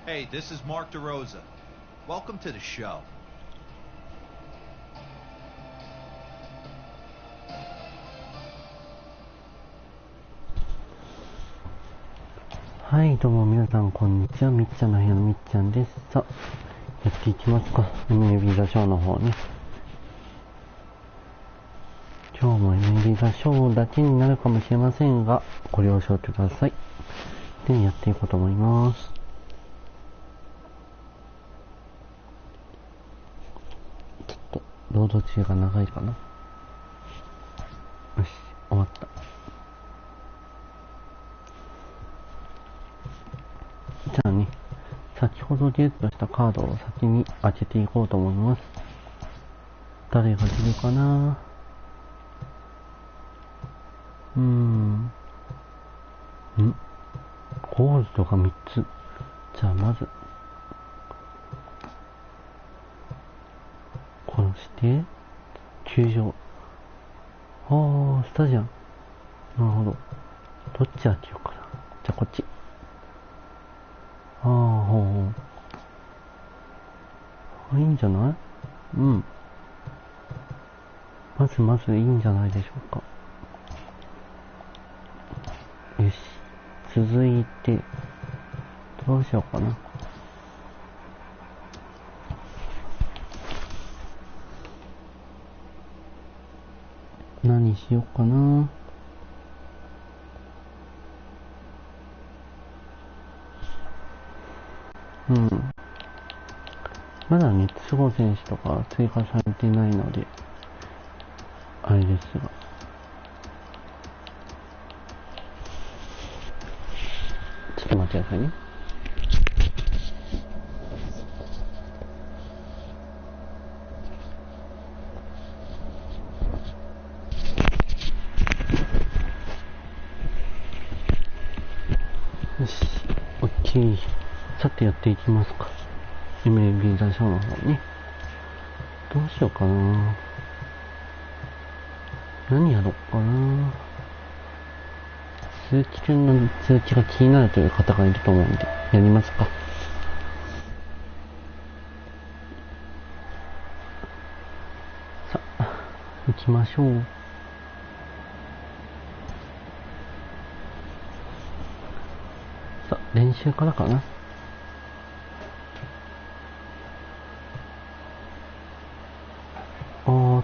Hey, this is Mark DeRosa. Welcome to the show. はい、どうも皆さんこんにちは。みっちゃんの部屋のみっちゃんです。さあ、やっていきますか。MLB ザショーの方ね。今日も MLB ザショーだけになるかもしれませんが、ご了承ください。で、やっていこうと思います。ちょっと、ロード中が長いかな。よし、終わった。じゃあね、先ほどゲットしたカードを先に開けていこうと思います。誰が出るかな。ゴールドが3つ。じゃあまず、殺して、球場。スタジアム。なるほど。どっち開けようかな。じゃあこっち。いいんじゃない？まずいいんじゃないでしょうか。よし。続いて、どうしようかな。何しようかな。まだね、都合選手とか追加されてないので、あれですが。ちょっと待ってくださいね。よし、OK。さてやっていきますか。MLB ザショーの方ね。どうしようかな。何やろうかな。通知中の通知が気になるという方がいると思うんで、やりますか。さあ、行きましょう。さあ、練習からかな。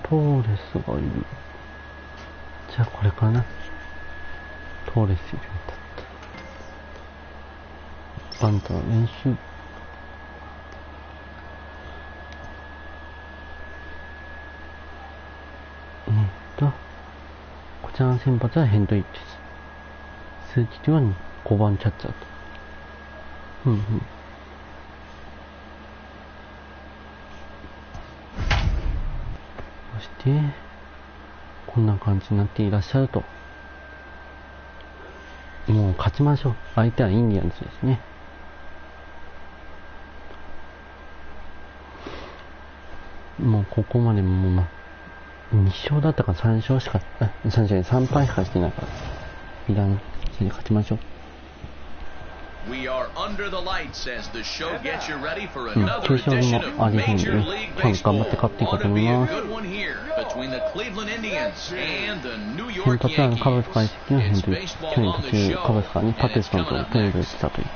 トーレスがいる。じゃあこれかな。トーレスいるんだった。バントの練習。こちらの先発はヘンドリックス。数値では5番キャッチャーと。そして、こんな感じになっていらっしゃると。もう勝ちましょう。相手はインディアンズですね。もうここまでも2勝だったか3敗しかしてないから。いらん。それで勝ちましょう。球場にもありへんでね、今日頑張って勝っていこうと思います。先発はカブスから移籍のヘンドリックス。去年途中カブスからにパティソンとトレードしたという、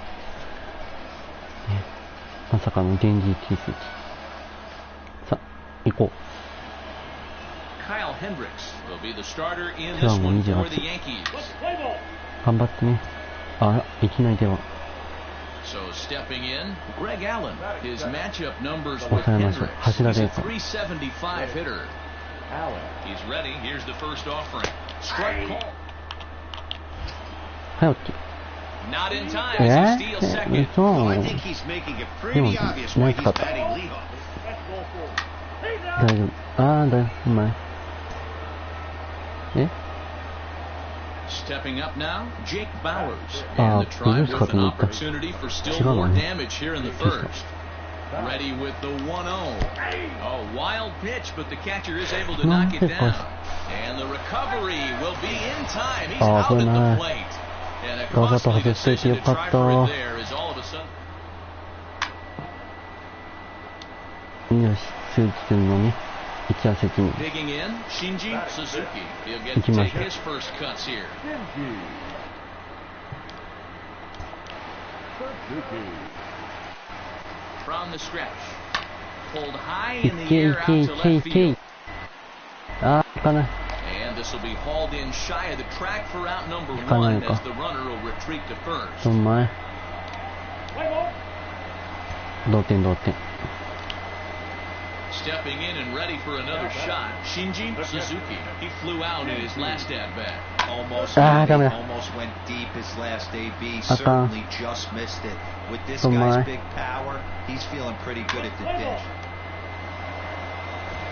まさかの電磁気石。さあ、行こう。背番号28。頑張ってね。あら、いきなりでは。抑えましょう。柱レース。はい、OK。そう。でも、ナイスカット。大丈夫。うまい。Stepping up now, Jake Bowers, and the Tribe with an opportunity for still more damage here in the first. Ready with the 1-0. A wild pitch, but the catcher is able to knock it down. And the recovery will be in time. He's out at the plate. And a costly decision to try for it there is all of a sudden. わざと外していてよかった。 わよし、数日のね、一夜席に行きましょう。いけいけいけいけ。あー、いかない。いかないか。どんまい。同点同点。Stepping in and ready for another shot, Shinji Suzuki. He flew out in his last at bat. Almost went deep his last AB. Certainly just missed it. With this guy's big power, he's feeling pretty good at the dish.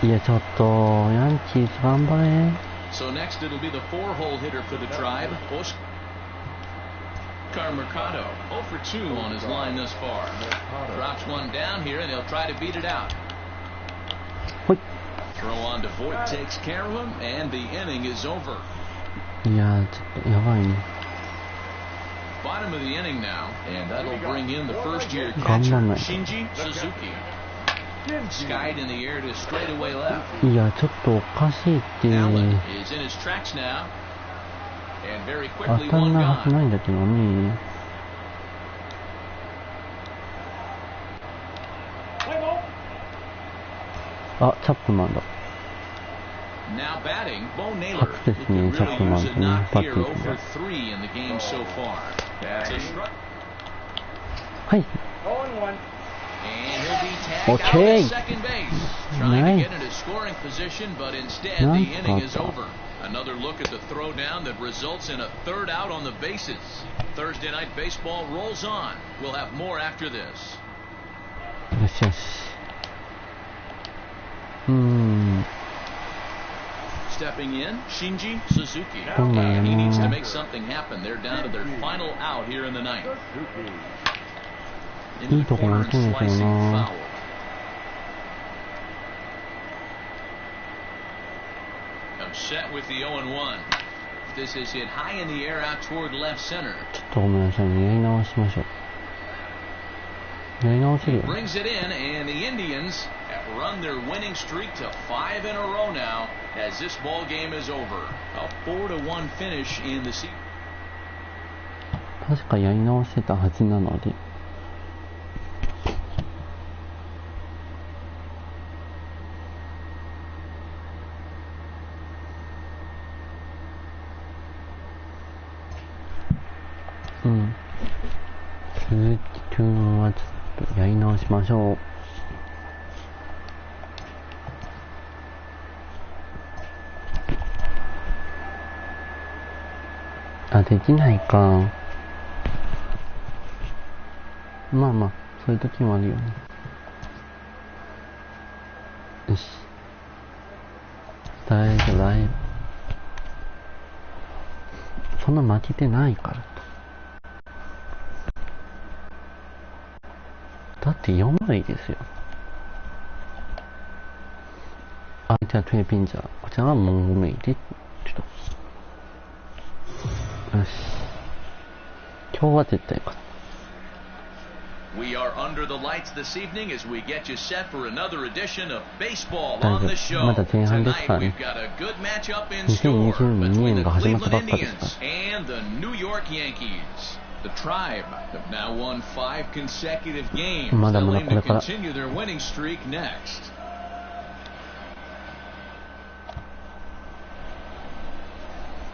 いや、ちょっとヤンキーズ頑張れ。So next it'll be the 4-hole hitter for the Tribe, Oscar Mercado. 0 for 2 on his line thus far. Drops one down here and he'll try to beat it out. Throw on to Voigt takes care of him, and the inning is over. いや、ちょっとやばいね。Bottom of the inning now, and that'll bring in the first-year catcher, Shinji Suzuki. Skied in the air to straightaway left. いや、ちょっとおかしいっていう。Allen is in his tracks now, and very 当 quickly たん one ないはずな gone. いんだけどね。あ、チャップマンだ。Now batting, Bo Naylor. 初ですね、チャップマンとね、バッティング 0 for が。3 in the game so far. That's a strike. はい。And he'll be tagged out Okay. at second base. Trying to get into scoring position, but instead the inning is over. Another look at the throwdown that results in a third out on the bases. Thursday night baseball rolls on. We'll have more after this. よしよし。Stepping in, Shinji Suzuki. Oh, man. He needs to make something happen. They're down to their final out here in the ninth. いいところに打てんだけどな。Set with the 0-1. This is hit high in the air out toward left center. ちょっとごめんなさいね、やり直しましょう。やり直せるよ。 Brings it in, and the Indians have run their winning streak to 5 in a row now as this ball game is over. A 4-1 finish in the season. 確かやり直せたはずなので。続きはちょっとやり直しましょう。あ、できないか。まあまあ、そういう時もあるよね。よし。大丈夫、大丈夫。そんな負けてないから。だって4枚ですよ。あ、じゃあトゥエピンジャー。こちらはモンゴメイで、ちょっと。よし。今日は絶対勝つ。We are under the lights this evening as we get you set for another edition of baseball on the show. Tonight we've got a good matchup in store between the Cleveland Indians and the New York Yankees. The Tribe have now won 5 consecutive games. They'll aim to continue their winning streak next.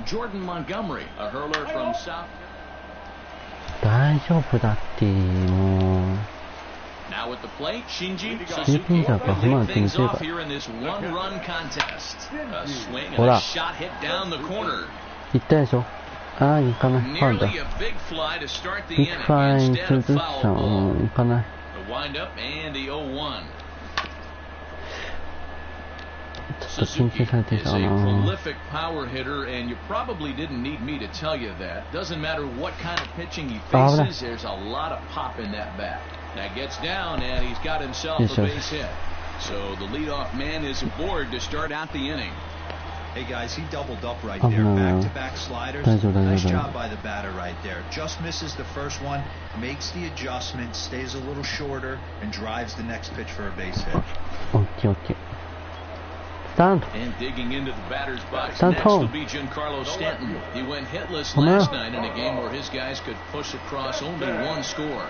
Jordan Montgomery, a hurler from South. 大丈夫だって、もう。 Now at the plate, Shinji Suzuki. Things off here in this one-run contest. A swing and a shot hit down the corner. いったでしょ。ああ、いかない。ファウルだ。ビッグフライに続きさん、いかない。ちょっと緊張されてたかな。prolific power hitter, and you probably didn't need me to tell you that. Doesn't matter what kind of pitching he faces, there's a lot of pop in that bat. That gets down, and he's got himself a base hit. So the leadoff man is aboard to start out the inning. Hey guys, he doubled up right there. Back-to-back sliders. Nice job by the batter right there. Just misses the first one, makes the adjustment, stays a little shorter, and drives the next pitch for a base hit. オッケーオッケー。スタント。And digging into the batter's box Stand next will home. be Giancarlo Stanton. He went hitless Come last on. night in a game where his guys could push across only one score.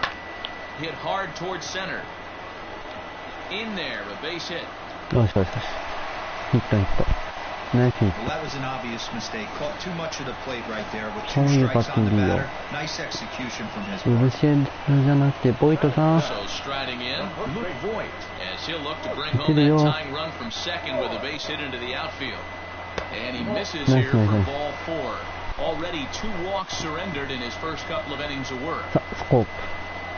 Hit hard towards center. In there, a base hit. よしよしよし。ヒットヒット。ナイスヒッ Well, ト。 that was an obvious mistake. Caught too much of the plate right there with そう two いうバ strikes ッティ on ン the グいいよ。 batter. Nice execution from his ウ part. ルシェンじゃなくて、ボイトさん。 So striding in, Luke Voigt, as he'll look to bring home いけるよ。 that tying run from second with a base hit into the outfield. And he misses Nice, here nice, for nice. ball 4. Already 2 walks surrendered in his first couple of innings of work. さあ、スコープ。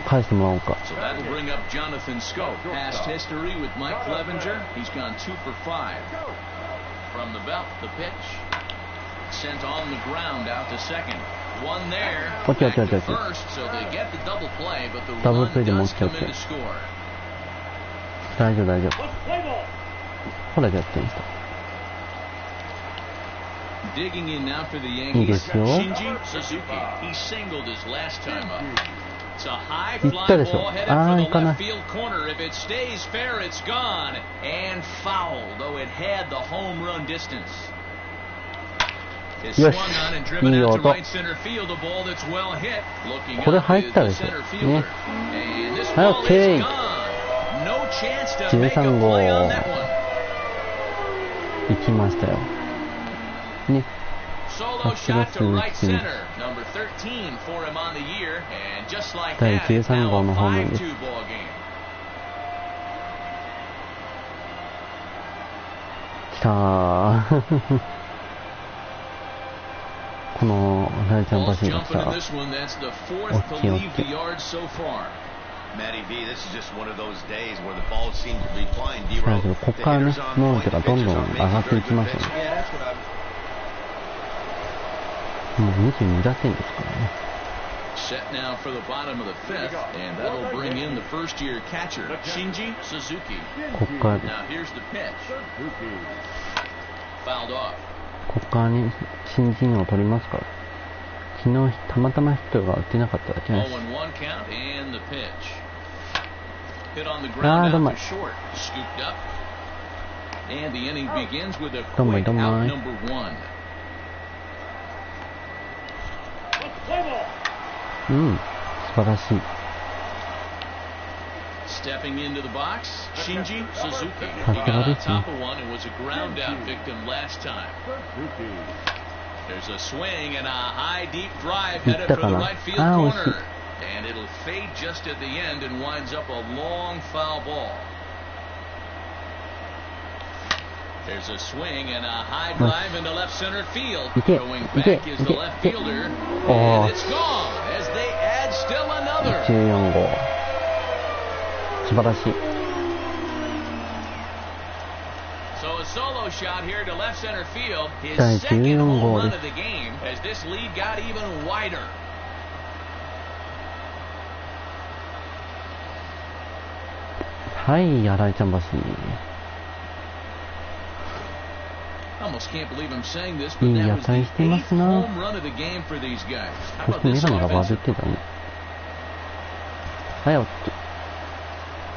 返してもらおうか。 So that'll bring up Jonathan Scope. Past history with Mike Clevenger. He's gone 2 for 5. From the belt, the pitch. Sent on the ground out to second. One there. Okay, Back okay, to okay. first, so they get the double play, but the Double run play でも does come OK in to score. 大丈夫大丈夫。ほら、やってみた。 Digging in now for the いい Yankees. ですよ。 Shinji Suzuki. He singled his last time up. It's a high 行った fly でしょ。 ball headed あ for あ、 the 行かない left。field corner. If it stays fair, it's gone. And foul, though it had the home run distance. It よ swung し on and driven いい out 音。 to right center field. A ball that's well hit. Looking これ up 入っ is た the でしょ。 center ね。 fielder. And this はい、 ball is OK。 gone. No chance to make a 13号。 play on that one. 行きましたよ。ね。 Solo shot to right center. Number 13 for him on the year. And just like 第 that, it's 13 号 now の a ホームランです。 5-2 ball game. きたー。この大ちゃん Ball's バシが来 jumping た。 in this one. That's the fourth to Okay, leave the okay. yard so far. Matty V, this is just one of those days where the ball seems to be flying. だけど、ここからね、能力がどんどん上がっていきますよね。 Yeah, that's what I'm. もう22打点ですからね。 Set now for the bottom of the fifth, and that'll bring in the first-year catcher, Shinji Suzuki. ここからです。 Now here's the pitch. Fouled off. ここからに新人王を取りますから。昨日たまたまヒットが打てなかっただけなんです。 0-1 count and the pitch. Hit on the Ah, ground don't out mind. to short. Scooped up. And the inning begins with a Don't mind, quick don't out mind. number 1. うん、素晴らしい。 Stepping into the box, Shinji Suzuki. He さす got が on ですね。 top of one and was a ground out victim last time. There's a swing and a high deep drive いっ headed た for か the な。 right field ああ、惜しい。 corner. And it'll fade just at the end and winds up a long foul ball. There's a swing and a high drive into left center field. Going back is the left fielder. And it's gone as they add still another. 14号。素晴らしい。 So a solo shot here to left center field. His 第 second 14 home 号 run で of す。 the game as this lead got even wider. はい、新井ちゃん橋。 Almost can't believe I'm saying this, but いい that 野 was 菜 the してま eighth すな。 home run of the game for these guys. How そ about してメ this ガネがバズ offensive? ってたね。はい、オッケー。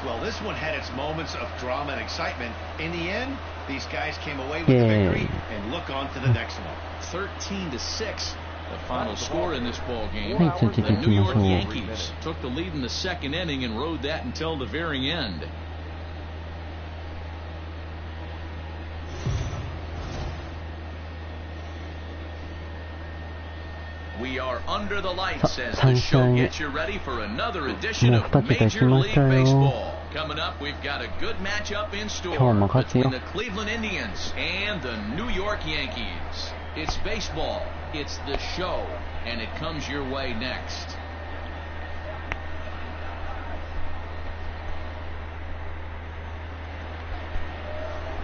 Well, this one had its moments of drama and excitement. In the end, these guys came away with Yay. the victory and look on to the next one. 13-6, the final score in this ball game. はい、続いてい The き New まし York ょう。 Yankees took the lead in the second inning and rode that until the very end. We are under the lights as the show gets you ready for another edition of Major League Baseball. Coming up, we've got a good matchup in store between the Cleveland Indians and the New York Yankees. It's baseball, it's the show, and it comes your way next.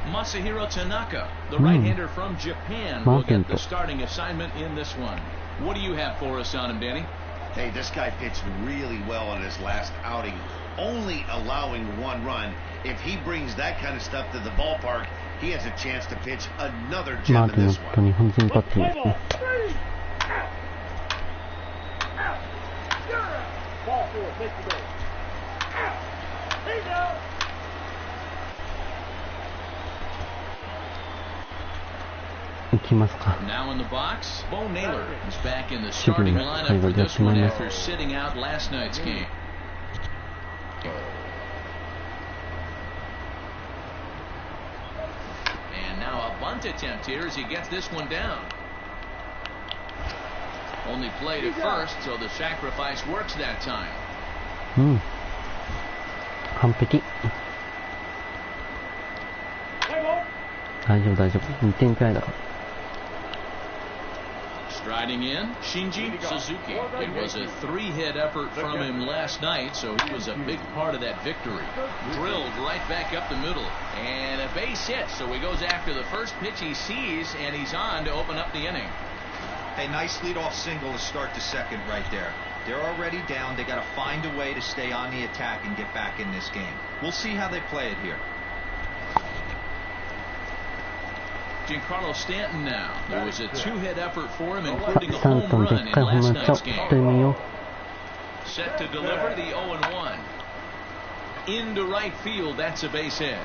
Masahiro Tanaka, the right-hander from Japan, will get the starting assignment in this one. What do you have for us on him, Danny? Hey, this guy pitched really well in his last outing, only allowing 1 run. If he brings that kind of stuff to the ballpark, he has a chance to pitch another gem in this と one. 日本人バッティングですね。きますか。 Now in the box, Bo Naylor is back in the starting lineup for this one after sitting out last night's game. And now a bunt attempt here as he gets this one down. Only played at first, so the sacrifice works that time. 完璧。大丈夫大丈夫。2点くらいだから。Striding in, Shinji Suzuki. It was a 3-hit effort from him last night, so he was a big part of that victory. Drilled right back up the middle. And a base hit, so he goes after the first pitch he sees, and he's on to open up the inning. Hey, nice leadoff single to start the second right there. They're already down. They got to find a way to stay on the attack and get back in this game. We'll see how they play it here. Giancarlo Stanton now. There was a 2-hit effort for him, including a home run in last night's game. Set to deliver the 0-1. Into right field, that's a base hit.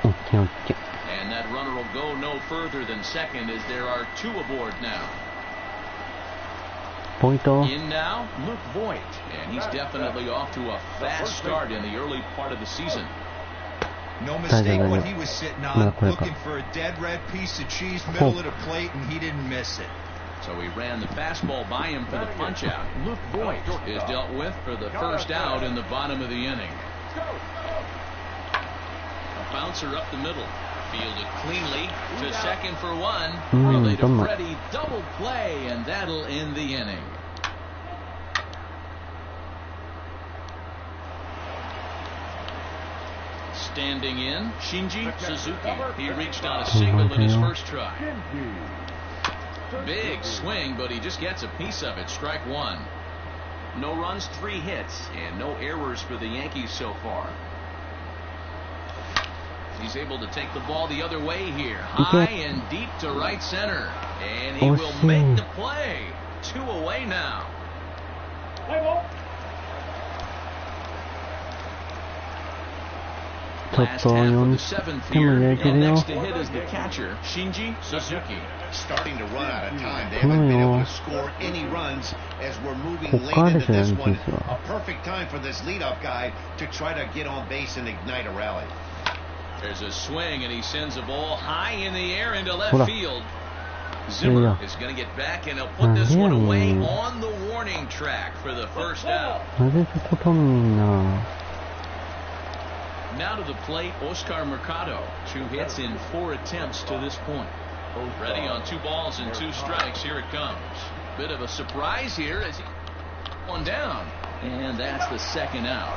And that runner will go no further than second as there are 2 aboard now. In now, Luke Voigt, and he's definitely off to a fast start in the early part of the season. No mistake when he was sitting on, looking for a dead red piece of cheese middle of the plate, and he didn't miss it. So he ran the fastball by him for the punch-out. Luke Voigt is dealt with for the first out in the bottom of the inning. A bouncer up the middle. Fielded cleanly to second for one. Relay to Freddie, double play, and that'll end the inning. Standing in, Shinji Suzuki. He reached on a single in his first try. Big swing, but he just gets a piece of it. Strike one. No runs, 3 hits, and no errors for the Yankees so far. He's able to take the ball the other way here. High and deep to right center. And he will make the play. 2 away now. Last half of the 7th here. And next to hit is the catcher, Shinji Suzuki. Starting to run out of time. They haven't been able to score any runs as we're moving late into this one. A perfect time for this leadoff guy to try to get on base and ignite a rally. There's a swing, and he sends a ball high in the air into left field. Zimmer is going to get back, and he'll put this one away on the warning track for the first out. Now to the plate, Oscar Mercado. 2 hits in 4 attempts to this point. Ready on 2 balls and 2 strikes. Here it comes. Bit of a surprise here as he one down. And that's the second out.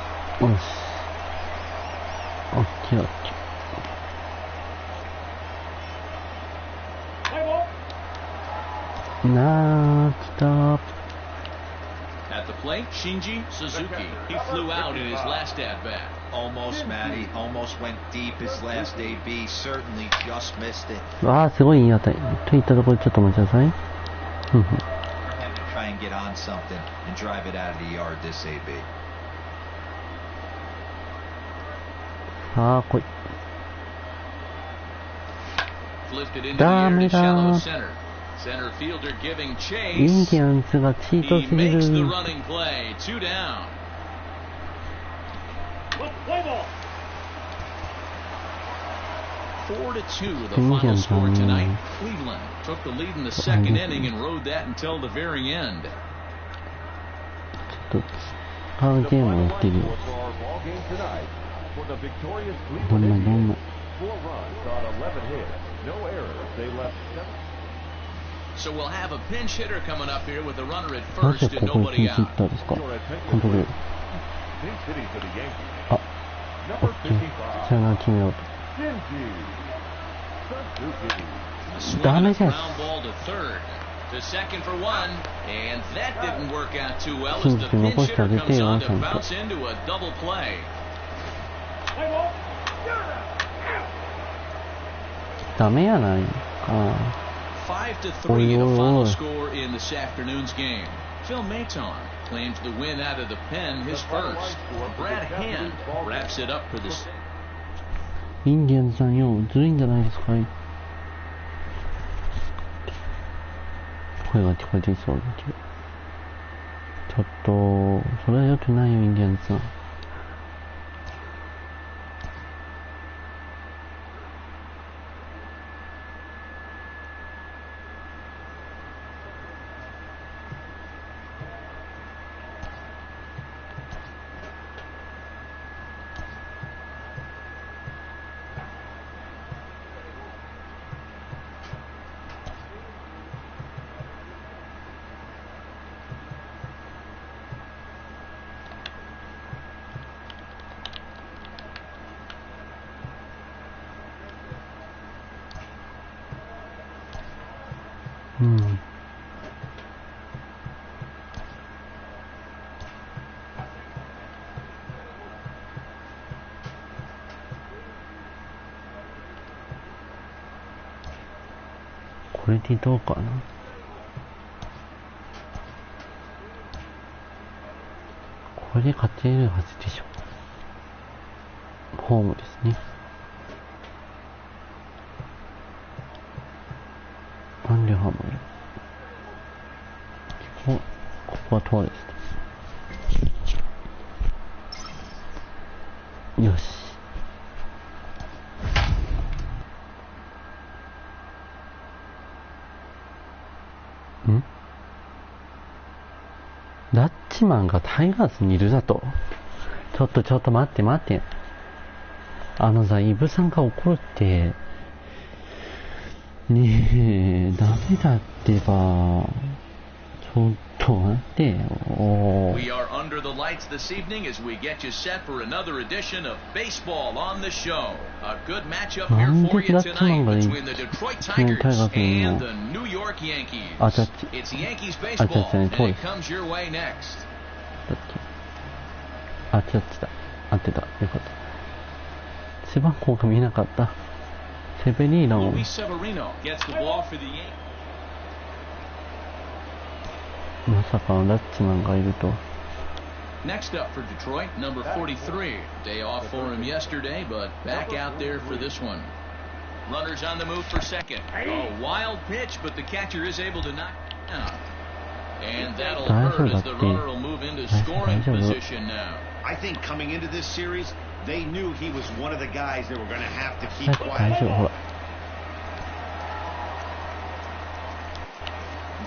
At the plate, Shinji Suzuki. He flew out in his last at-bat. Almost, Matty. Almost went deep his last AB. Certainly just missed it. すごいいい当たり。といったところちょっとお待ちください。Had to try and get on something and drive it out of the yard this AB. さあ、来い。 Lifted into the air to shallow center. Center fielder giving chase. インディアンスがチート He すぎ makes the る。 running play. 2 down. 4-2 the final score tonight. Cleveland took the lead in the second inning and rode that until the very end. ちょっとパーゲームをやってみよう。どんな。So we'll have a pinch hitter coming up here with a runner at な first ぜ and ここに nobody ピンチヒッ out. ターですか？監督。あ、オッケー。さよなら決めようと。 A swing ダメ and です。 a ground ball to third. To second for one, and that didn't work out too well as the pinch hitter comes on to bounce into a double play. ダメやないか。 5-3 the final score in this afternoon's game. Phil Maton claims the win out of the pen, his first. Brad Hand wraps it up for the. インディアンズさんよ、ずるいんじゃないですか。声が聞こえてきそうだけど。ちょっと、それは良くないよ、インディアンズさん。うん。これでどうかな。これで勝てるはずでしょ。ホームですね。アンリュハもいる。ここはトーレス。よし。ラッチマンがタイガースにいるだと。ちょっと待って。イブさんが怒るって。ねえ、ダメだってば。ちょっと待ってよ。We are under the lights this evening as we get you set for another edition of Baseball on the Show. A good matchup here for you tonight between the Detroit Tigers and the New York Yankees. It's Yankees baseball, and it comes your way next. 合ってた。よかった。背番号が見えなかった。セベリーノ。まさかのラッチマンがいると。Next up for Detroit, number 43. Day off for him yesterday, but back out there for this one. Runners on the move for second. A wild pitch, but the catcher is able to knock it down. And that'll hurt as the runner will move into scoring position now. I think coming into this series, they knew he was one of the guys that were going to have to keep quiet.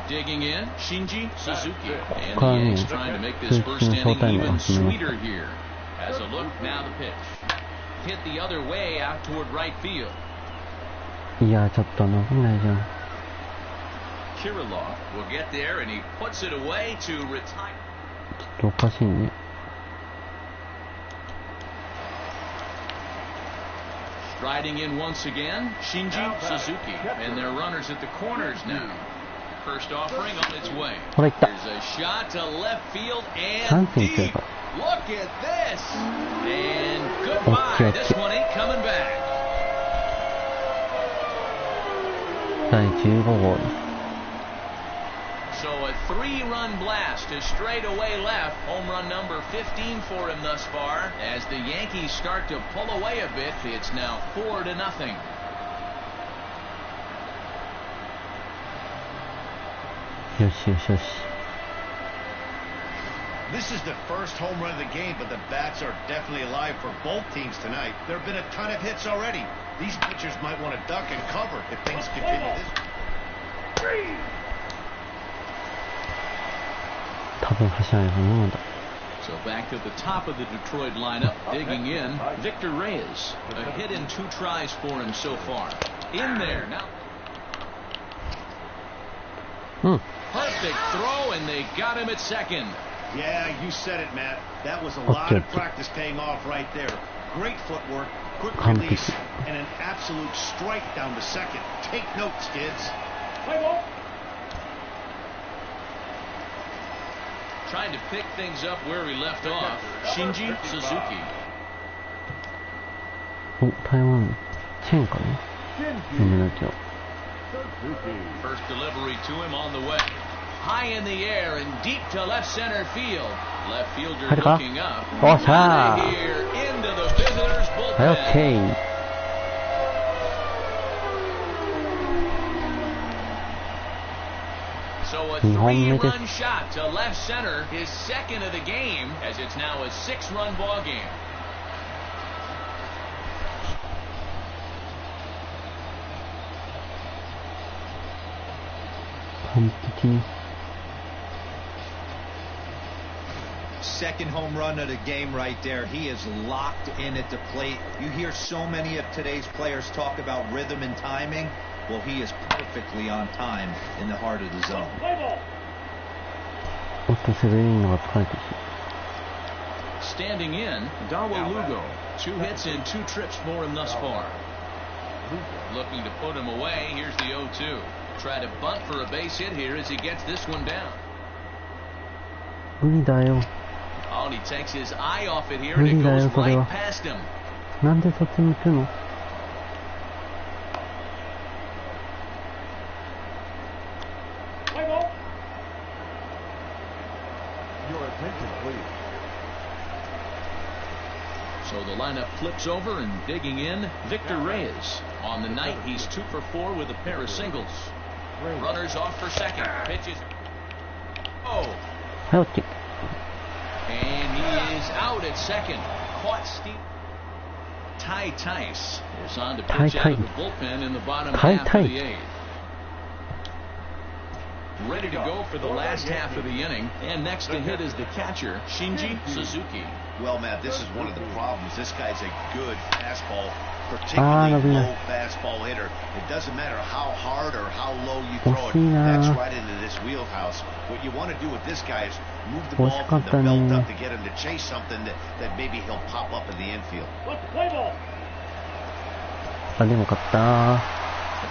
Digging in, Shinji Suzuki, and the Yanks trying to make this first inning even sweeter here. Has a look, now the pitch. Hit the other way out toward right field. いや、ちょっと伸びないじゃん。Kirilov will get there and he puts it away to retire. ちょっとおかしいね。Striding in once again, Shinji Suzuki, and their runners at the corners now. First offering on its way. There's a shot to left field and deep. Look at this. And goodbye. This one ain't coming back. 第15号。So a 3-run blast to straightaway left. Home run number 15 for him thus far. As the Yankees start to pull away a bit, it's now 4-0. This is the first home run of the game, but the bats are definitely alive for both teams tonight. There have been a ton of hits already. These pitchers might want to duck and cover if things continue this. 多分走らないと思うんだ。 So back to the top of the Detroit lineup, digging in, Victor Reyes. A hit in 2 tries for him so far. In there now. Perfect throw, and they got him at second. Yeah, you said it, Matt. That was a lot of practice paying off right there. Great footwork, quick release, and an absolute strike down to second. Take notes, kids. Trying to pick things up where we left off, Shinji Suzuki. お、台湾チェーンかな。First delivery to him on the way. High in the air and deep to left center field. Left fielder looking up. Out of here into the visitors' bullpen. Okay. So a 2本目です。 3-run shot to left center, his second of the game, as it's now a 6-run ball game. 完璧に。Second home run of the game right there. He is locked in at the plate. You hear so many of today's players talk about rhythm and timing. Well, he is perfectly on time in the heart of the zone. おっと、セベリーノが疲れてきた。 Standing in, Dawa Lugo. 2 hits and 2 trips for him thus far. Looking to put him away. Here's the 0-2. Try to bunt for a base hit here as he gets this one down. 無理だよ。 Oh, and he takes his eye off it here and it goes right past him. なんでそっち向くの？ So the lineup flips over and digging in, Victor Reyes. On the night, he's 2 for 4 with a pair of singles. Runners off for second. Pitches. Oh. はい、OK。 And he is out at second. Caught Steve. Ty Tice is on to pitch out of the bullpen in the bottom half of the 8th. Ready to go for the last half of the inning. And next to hit is the catcher, Shinji Suzuki. Well, Matt, this is one of the problems. This guy's a good fastball, particularly low fastball hitter. It doesn't matter how hard or how low you throw it. That's right into this wheelhouse. What you want to do with this guy is move the ball from the belt up to get him to chase something that maybe he'll pop up in the infield. あ、でも勝った。 A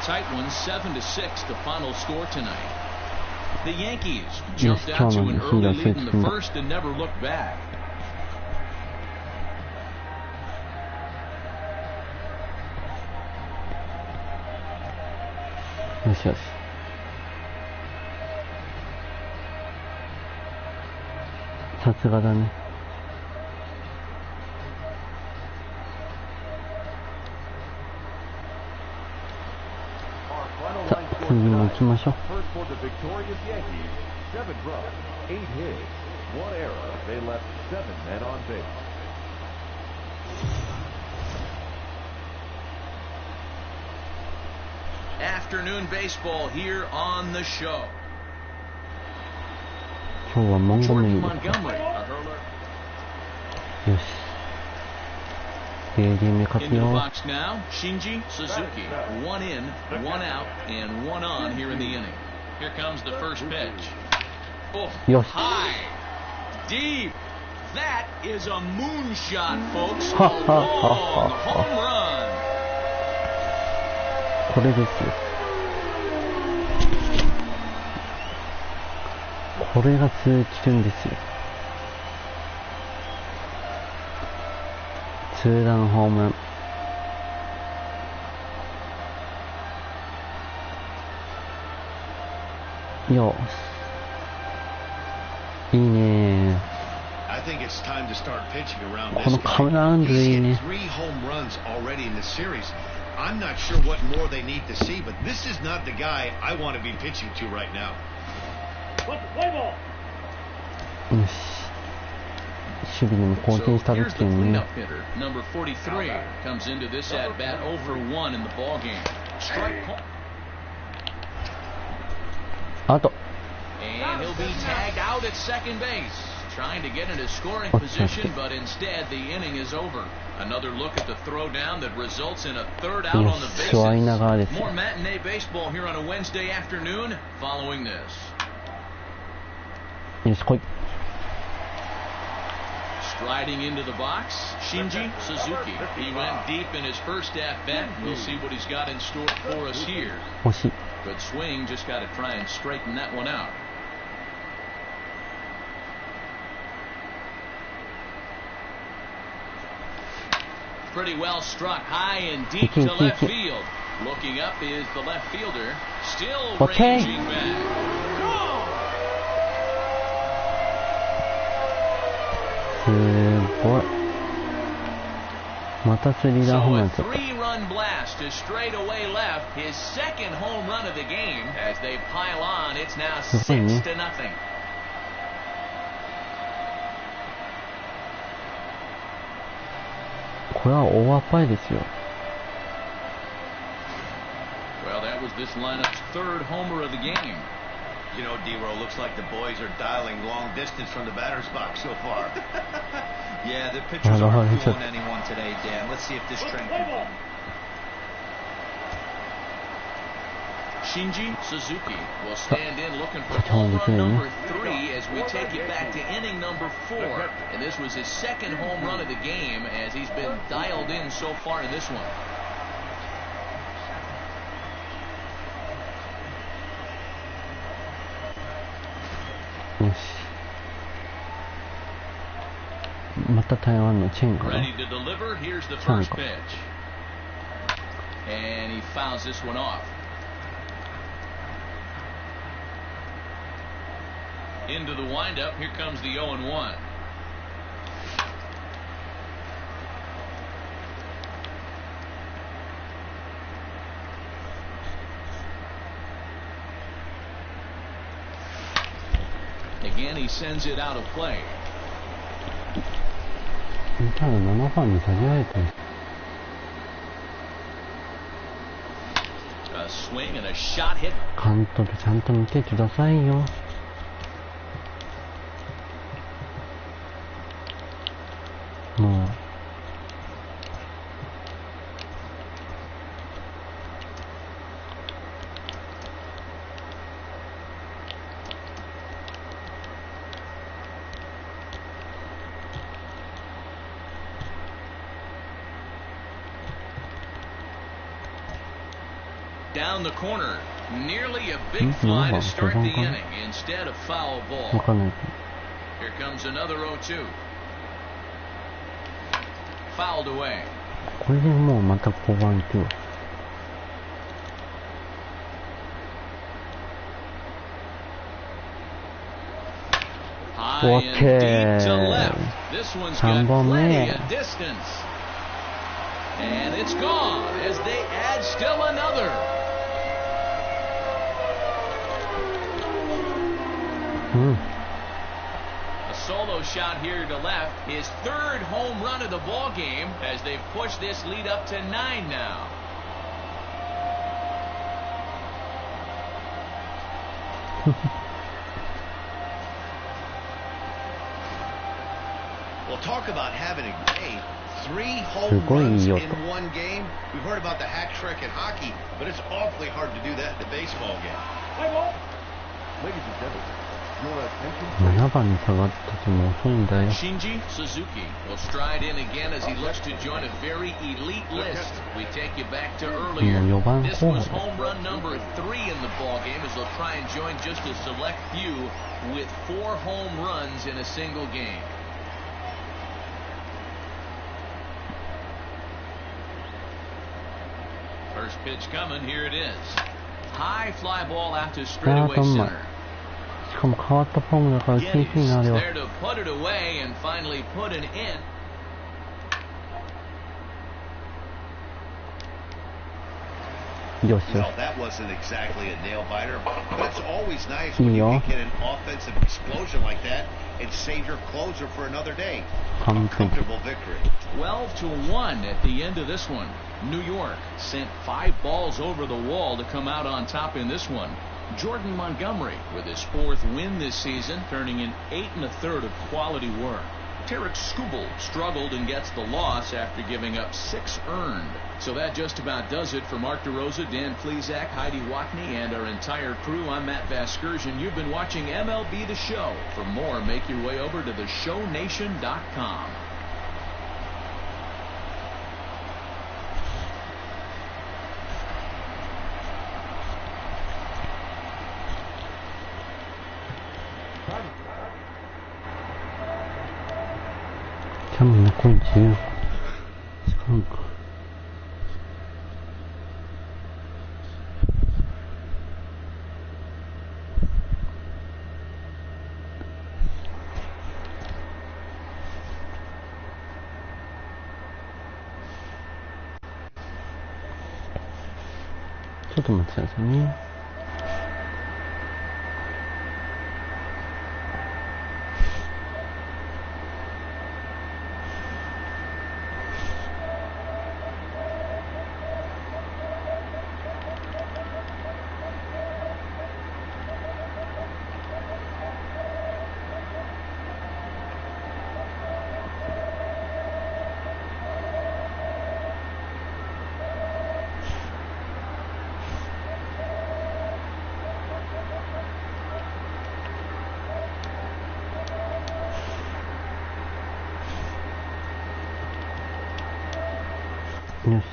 tight one, 7-6, the final score tonight. The Yankees jumped out to an early lead in the first and never looked back. よしよし。さすがだね。さあ、次も行きましょう。Afternoon baseball here on the show. 今日はモンゴメリー。 Montgomery, a hurler. よし。ゲーム勝つ Into the よ。 box now, Shinji Suzuki. 1 in, 1 out, and 1 on here in the inning. Here comes the first pitch. Oh, よし。 high, deep. That is a moonshot, folks. A はっはっはっ long は home run. これですよ。これが通知くんですよ。ツーランホームラン。よし。いいね。このカムラウンドいいね。I'm not sure what more they need to see, but this is not the guy I want to be pitching to right now. よし。守備にも貢献した時点ね。Number 43 comes into this at bat 0 for 1 in the ball game. Strike. あと。 And he'll be tagged out at second base. Trying to get into scoring position, but instead the inning is over. Another look at the throwdown that results in a third out on the bases. More matinee baseball here on a Wednesday afternoon following this. よし、来い。 Striding into the box, Shinji Suzuki. He went deep in his first at-bat. We'll see what he's got in store for us here. 惜しい。 Good swing, just got to try and straighten that one out. Pretty well struck high and deep to left field. Looking up is the left fielder. Still ranging back. またスリーランホームランだった。3-run blast to straightaway left, his second home run of the game. As they pile on, it's now 6-0. これはオーバーパイですよ。Well, that was this lineup's third homer of the game. You know, D-Row, looks like the boys are dialing long distance from the batter's box so far. Yeah, the pitchers aren't fooling anyone today, Dan. Let's see if this trend continues. Shinji Suzuki will stand in looking for home run number 3 as we take it back to inning number 4. And this was his second home run of the game as he's been dialed in so far in this one. よし。また台湾のチェンかな。Ready to deliver. Here's the first pitch. And he fouls this one off. Into the windup. Here comes the 0-1. Again, he sends it out of play. ただ7番に下げられてる。A swing and a shot hit. 監督ちゃんと見てくださいよ。もう。Down the corner, nearly a big fly to start the inning instead of foul ball. Here comes another 0-2. Fouled away. これでもうまた5番行くよ。High and deep to left. This one's got plenty of distance. And it's gone as they add still another. A solo shot here to left, his third home run of the ball game as they push this lead up to 9 now. Well, talk about having a day. 3 home runs in one game. We've heard about the hat trick in hockey, but it's awfully hard to do that in a baseball game. Ladies and gentlemen, your attention. 7番に下がった時も遅いんだよ。 Shinji Suzuki will stride in again as he looks to join a very elite list. We take you back to earlier. This was home run number 3 in the ball game as they'll try and join just a select few with 4 home runs in a single game. First pitch coming, here it is. High fly ball out to straightaway center. しかも変わったフォームだから厳しいな、あれは。 There to put it away and finally put an in. よしよし。 Well, that wasn't exactly a nail biter, but it's always nice when you can get an offensive explosion like that and save your closer for another day. Comfortable victory. 12-1 at the end of this one. New York sent 5 balls over the wall to come out on top in this one. Jordan Montgomery with his 4th win this season, turning in 8 1/3 of quality work. Tarek Skubal struggled and gets the loss after giving up 6 earned. So that just about does it for Mark DeRosa, Dan Plesac, Heidi Watney, and our entire crew. I'm Matt Vasgersian. You've been watching MLB The Show. For more, make your way over to theshownation.com. Come残り10時間か。ちょっと待ってくださいね。よし。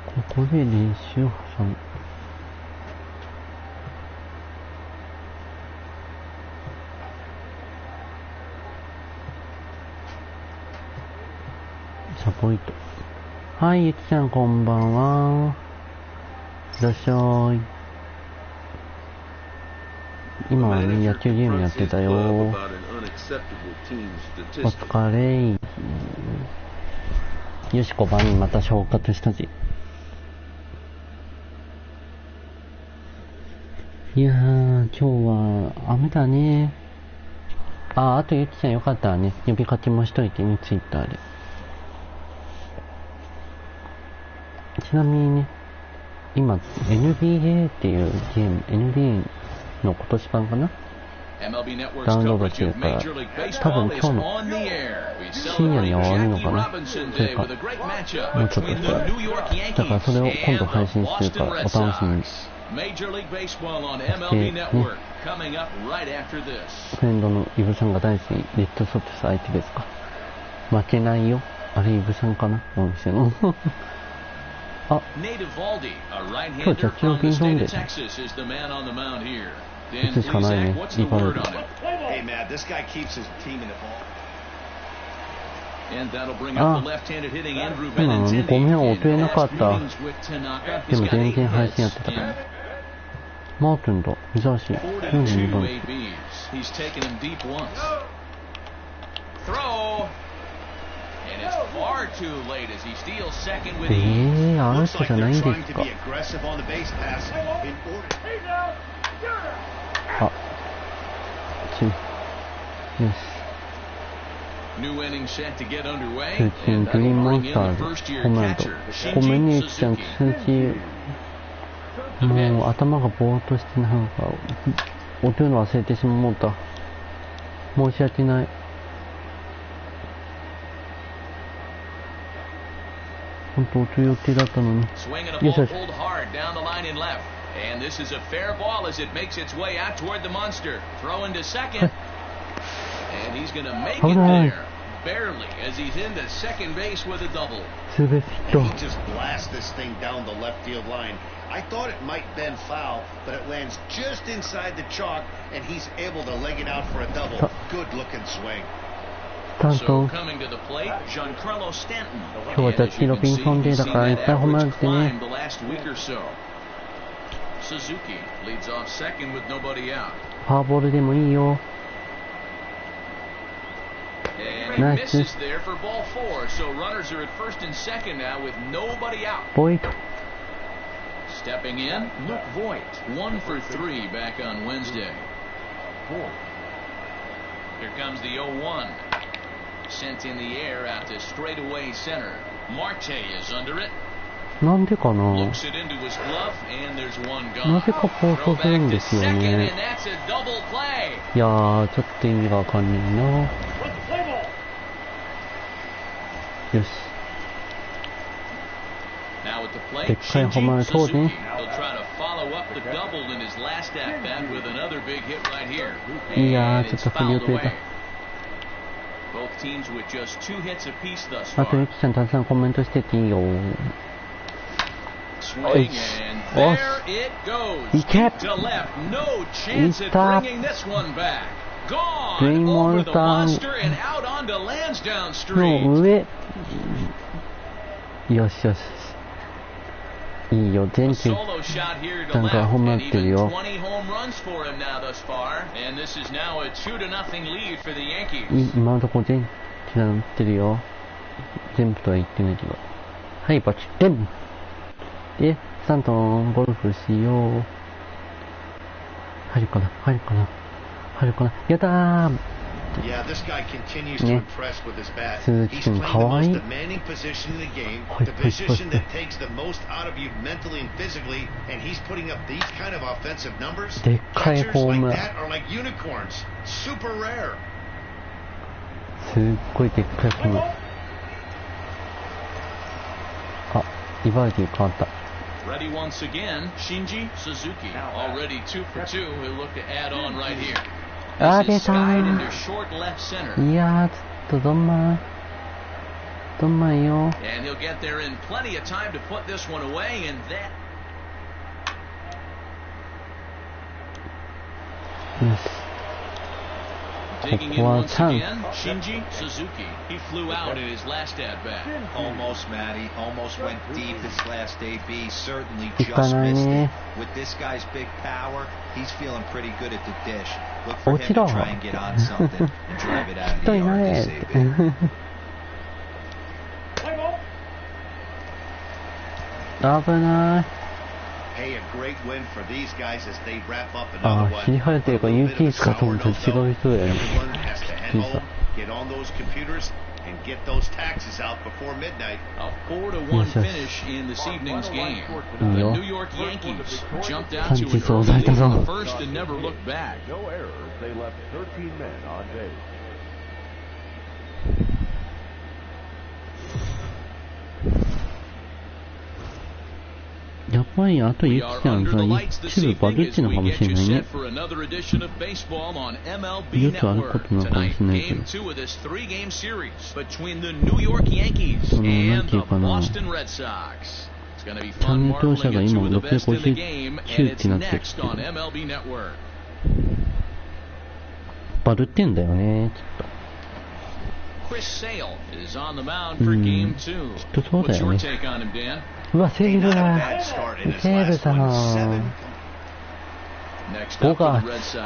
ここで練習を挟む。サポイト。はい、ゆきちゃんこんばんは。いらっしゃい。今はね、野球ゲームやってたよ。お疲れ。よし、5番にまた昇格したぜ。いやー、今日は雨だね。あとゆきちゃんよかったらね、呼びかけもしといてね、ツイッターで。ちなみにね、今、NBA っていうゲーム、NBA の今年版かな、ダウンロードしてるから、多分今日の深夜に終わるのかな、それかもうちょっとしたら。だからそれを今度配信してるからお楽しみに。そしてね、フレンドのイブさんが大好きレッドソックス相手ですか。負けないよ。あれイブさんかな、お店の。あ、今日ジャッジのピンポンで打つしかないね、リバルド。今のね、ごめん、音えなかった。でも全然配信やってたから。マーティンだ、珍しい。42番。アウトじゃないんですか。あ、よし。通勤グリーンモンスターズコメント。ごめんね、ゆきちゃん、通知もう頭がぼーっとしてなんか音の忘れてしまった。申し訳ない。本当音予定だったのに。よしよし。And this is a fair ball as it makes its way out toward the monster. Throw into second. And he's going to make it there. Barely as he's into second base with a double. He just blasts this thing down the left field line. I thought it might bend foul, but it lands just inside the chalk, and he's able to leg it out for a double. Good looking swing. So coming to the plate, Giancarlo Stanton. 今日はジャッジのピンポンデーだからいっぱい褒められてね。Suzuki leads off second with nobody out. フォアボールでもいいよ。And he misses there for ball 4, so runners are at first and second now with nobody out. ボイト。Stepping in, Luke Voigt, 1 for 3 back on Wednesday. Here comes the 0-1. Sent in the air out to straightaway center. Marte is under it. なんでかな。なぜか暴走するんですよね。いやー、ちょっと意味がわかんないな。よし。でっかいホームラン、そうね。いやー、ちょっと振り予定だ。あとゆきちゃんたくさんコメントしてていいよ。Swing, and there it goes. Deep to left. No chance at bringing this one back. Gone over the monster and out onto Lansdowne Street. の上。よしよし。いいよ、全球。なんかホームラン打ってるよ。今のところ全球打ってるよ。全部とは言ってないけど。はい、バチッ。で、さんとゴルフしよう。入るかな、入るかな、入るかな。やったー。ね、鈴木くんかわいい。はい、はい、はい。でっかいホームラン。すっごいでっかいホームラン。あ、リバーディ変わった。Ready once again, Shinji Suzuki. Already 2 for 2. He'll look to add on right here. あ、出たー。いやー、ちょっとどんまいよ。And he'll get there in plenty of time to put this one away, and that. よし。ここはチャンス。Shinji Suzuki. He flew out in his last at bat. Almost, Matty. Almost went deep his last AB. Certainly just missed it. With this guy's big power, he's feeling pretty good at the dish. Look for him to try and get on something and drive it out of the yard this AB. 危ない。あ、切り晴れてるから UT 使うと思ったら違う人だよね。A 4-1 finish in this evening's game. The New York Yankees jumped out to an early lead in the first and never looked back. No errors. They left 13 men on base. やっぱりあとユキちゃんさ、一部バルッチのかもしれないね。よくあることなのかもしれないけど。なんていうかな。チャンネル登録者が今659ってなってるけど。バルってんだよね、きっと。きっとそうだよね。うわ、セールだ。セールだな。ボガーツ。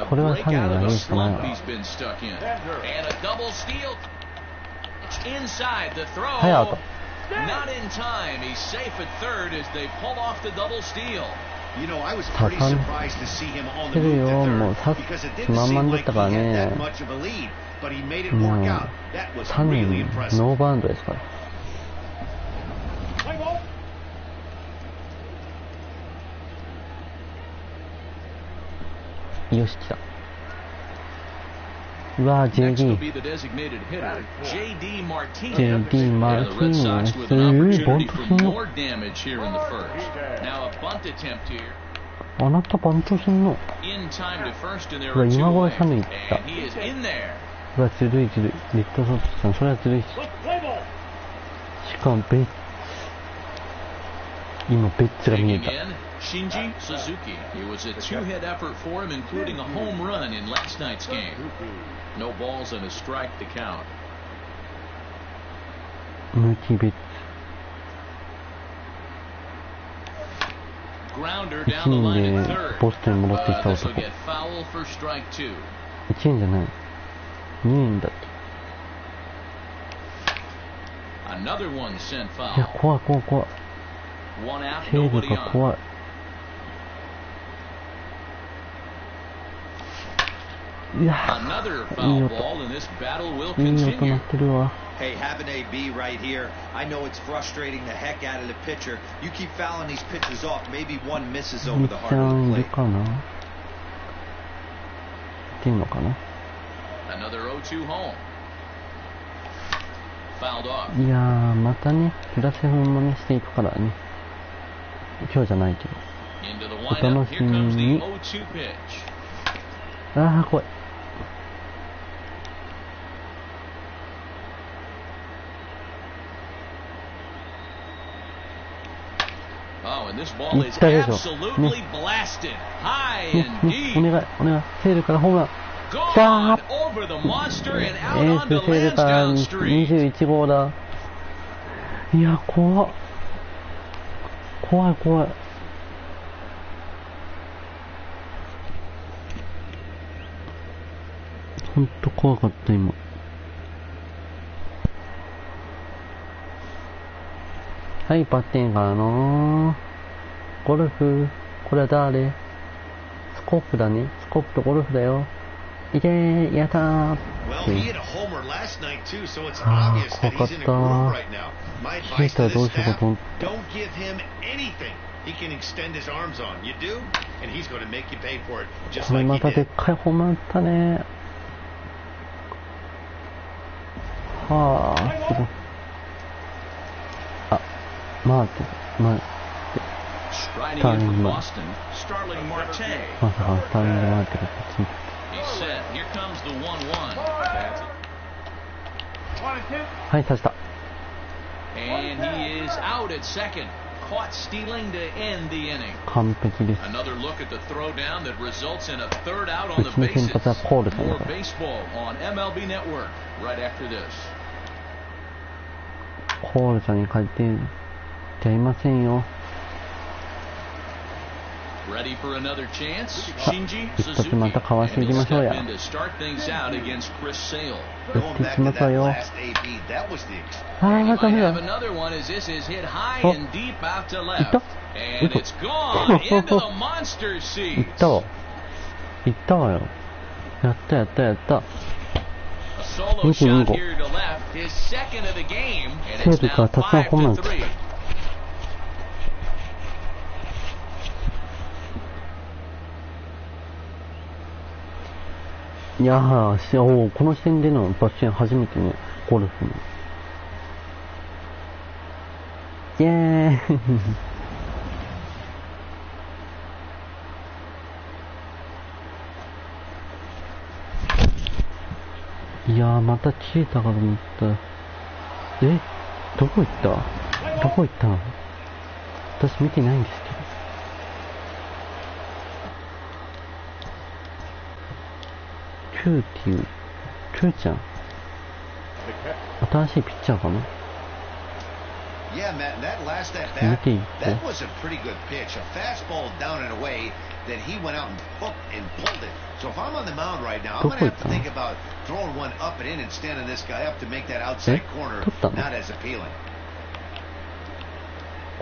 これは3人がいいかな。はい、アウト。畳んでるよ。もう刺す気満々だったからね。もう3人ノーバウンドですから。よし、来た。うわー、JD マルティーノ、すごいバントすんの。あなたバントすんの。うわ、今頃3塁行った。うわ、ずるい。レッドソックスさん、それはずるいし。しかも今ベッツが見えた。Shinji Suzuki. It was a two-hit effort for him, including a home run in last night's game. No balls and a strike to count. ムキベッツ。1人でボストンに戻ってきた男。1人じゃない。2人だって。いや、怖い。セーブが怖い。いや、いい音鳴ってるわ。Hey, have an AB right here. I know it's frustrating the heck out of the pitcher. You keep fouling these pitches off. Maybe one misses over the heart of the plate. いるかな？いてんのかな？いやー、またね、プラス分もね、していくからね。今日じゃないけど。お楽しみに。あー、怖い。いったでしょ。ね。ね、お願い。セールからホームラン。きたー。エースセールから21号だ。いや、怖い。ほんと怖かった今。はい。はい、バッティングからのゴルフ。これは誰？スコープだね。スコープとゴルフだよ。いけー、やったー。あー、怖かったー。ヒーターどうしようかと思って。これまたでっかいホームラン打ったね。はあ、すごい。あ、待って、ターニングまさかスターリング回ってる。はい、刺した。完璧です。うちの先発はコールさんだ。コールさんに書いてやりませんよ。一発またかわしていきましょうや。打っていきますわよ。あー、ダメだ。お、いった？いったわ。いったわよ。やった。2号。西武からたくさんホームラン打った。いやー、この視点でのバッシュ初めてね、ゴルフに。イェーイいやー、またチーターが思った。どこ行ったの？私見てないんですけど。キューちゃん。新しいピッチャーかな？ Yeah, Matt, that last at bat, that was a pretty good pitch. A fastball down and away that he went out and hooked and pulled it. So if I'm on the mound right now, I'm going to have to think about throwing one up and in and standing this guy up to make that outside corner not as appealing.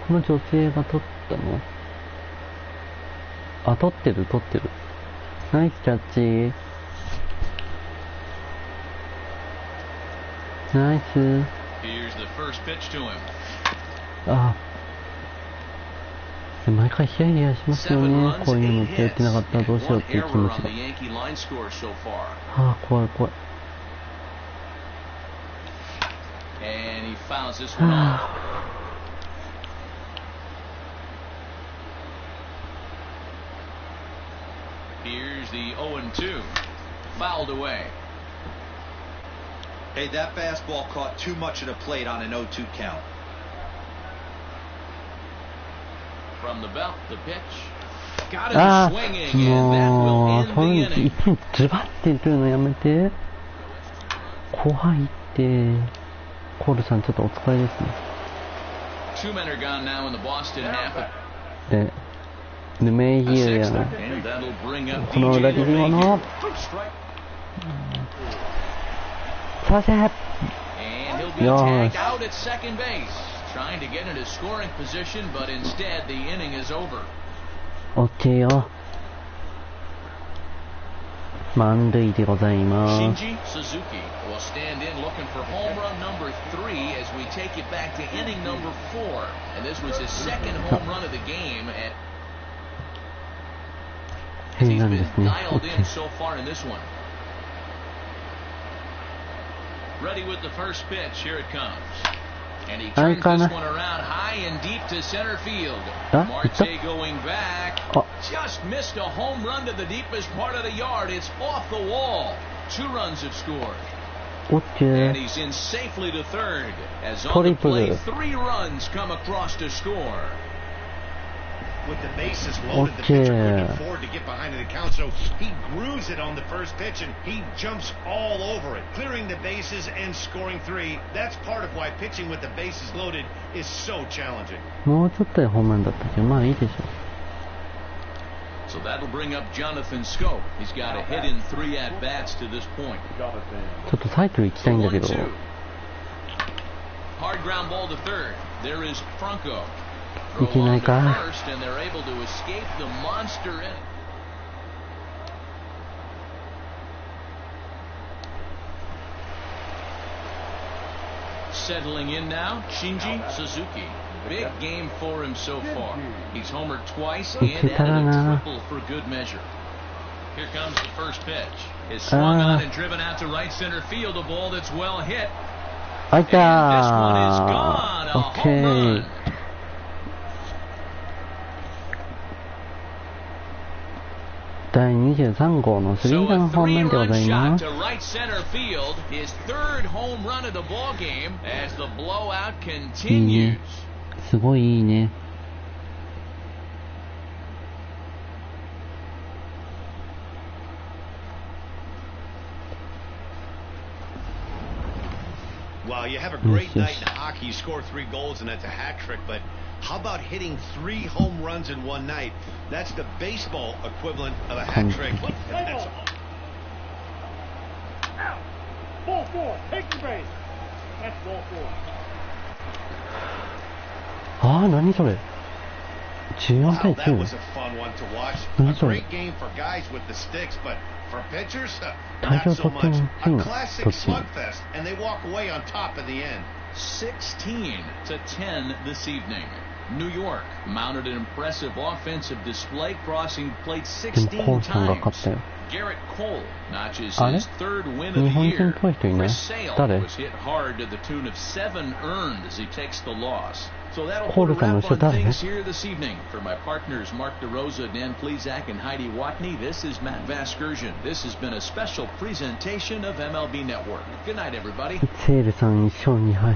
この女性が取ったの？あ、取ってる。ナイスキャッチ。ナイス。ああ。毎回ヒヤヒヤしますよね。こういうのってやってなかったらどうしようっていう気持ちが。はあ、怖い。はあ。Here's the 0-2. Fouled away. Hey, that fastball caught too much of the plate on an 0-2 count. From the belt, the pitch. Got him swinging, and that will end the inning. いつもズバッて言ってるのやめて。怖いって。コールさんちょっとお疲れですね。Two men are gone now in the Boston half. で、ヌメイヒールやな。この裏切り者。させ。よーし。Trying to get into scoring position, but instead the inning is over. オッケーよ。満塁でございます。Shinji Suzuki will stand in looking for home run number 3 as we take it back to inning number 4. And this was his second home run of the game. And he's been dialed in so far in this one. Ready with the first pitch. Here it comes. And he turns this one around high and deep to center field. Marte going back. Just missed a home run to the deepest part of the yard. It's off the wall. 2 runs have scored. And he's in safely to third. As on the play, 3 runs come across to score. With the bases loaded, the pitcher couldn't afford to get behind an account, so he grooves it on the first pitch, and he jumps all over it, clearing the bases and scoring 3. That's part of why pitching with the bases loaded is so challenging. もうちょっとでホームランだったけど、まあいいでしょう。So that'll bring up Jonathan Scope. He's got a hit in 3 at-bats to this point. ちょっとサイクル行きたいんだけど。Hard ground ball to third. There is Franco. いけないか。First, and they're able to escape the monster inning. Settling in now, Shinji Suzuki. Big game for him so far. He's homered twice and added a triple for good measure. Here comes the first pitch. It's swung on and driven out to right center field. A ball that's well hit. And this one is gone. A home run. 第23号のスリーランホームランでございます。いいね。すごいいいね。Well, you have a great night in hockey. You score 3 goals, and that's a hat trick. But how about hitting 3 home runs in one night? That's the baseball equivalent of a hat trick. That's ball 4. Take the base. That's ball 4. ああ、何それ。14対9。That was a fun one to watch. A great game for guys with the sticks, but for pitchers, not so much. A classic slugfest, and they walk away on top in the end. 16-10 this evening. New York mounted an impressive offensive display, crossing plate 16 times. Garrett Cole notches his 3rd win of the year. Chris Sale was hit hard to the tune of 7 earned as he takes the loss. So that'll put a wrap on things here this evening. For my partners Mark DeRosa, Dan Plezak, and Heidi Watney, this is Matt Vasgersian. This has been a special presentation of MLB Network. Good night, everybody. セールさん1勝2敗。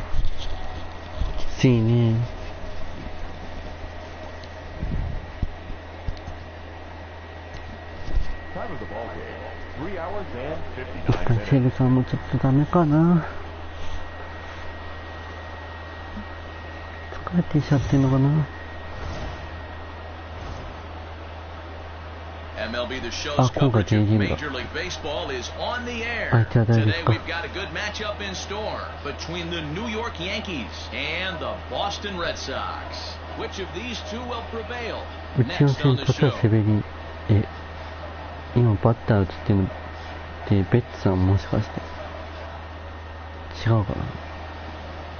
きついね。セールさんもちょっとダメかな。疲れてきちゃってんのかな。MLB The Show's coverage of Major League Baseball is on the air. Today we've got a good matchup in store between the New York Yankees and the Boston Red Sox. Which of these two will prevail? うちの先発はセベリン。今バッター映ってるのってベッツさんもしかして違うかな。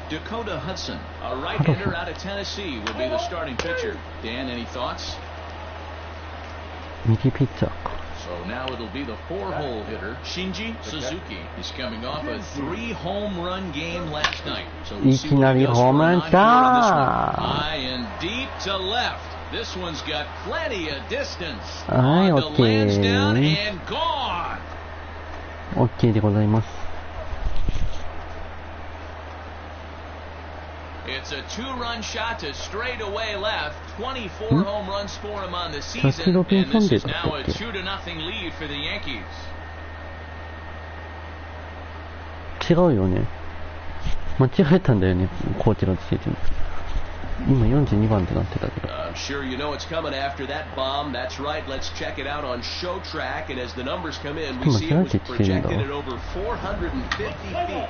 Dakota Hudson, a right-hander out of Tennessee, will be the starting pitcher. Dan, any thoughts? 右ピッチャーか。So now it'll be the 4-hole hitter, Shinji Suzuki. He's coming off a 3-home run game last night. So we'll see what he does for a 9-4 in this one. High and deep to left. This one's got plenty of distance. On to Lansdowne and gone. OK でございます。It's a 2-run shot to straightaway left. 24 home runs for him on the season, and this is now a 2-0 lead for the Yankees. 違うよね。間違えたんだよね、コーチがつけてる。今42番ってなってたけど。I'm sure you know it's coming after that bomb. That's right. Let's check it out on Show Track, and as the numbers come in, we see it was projected at over 450 feet.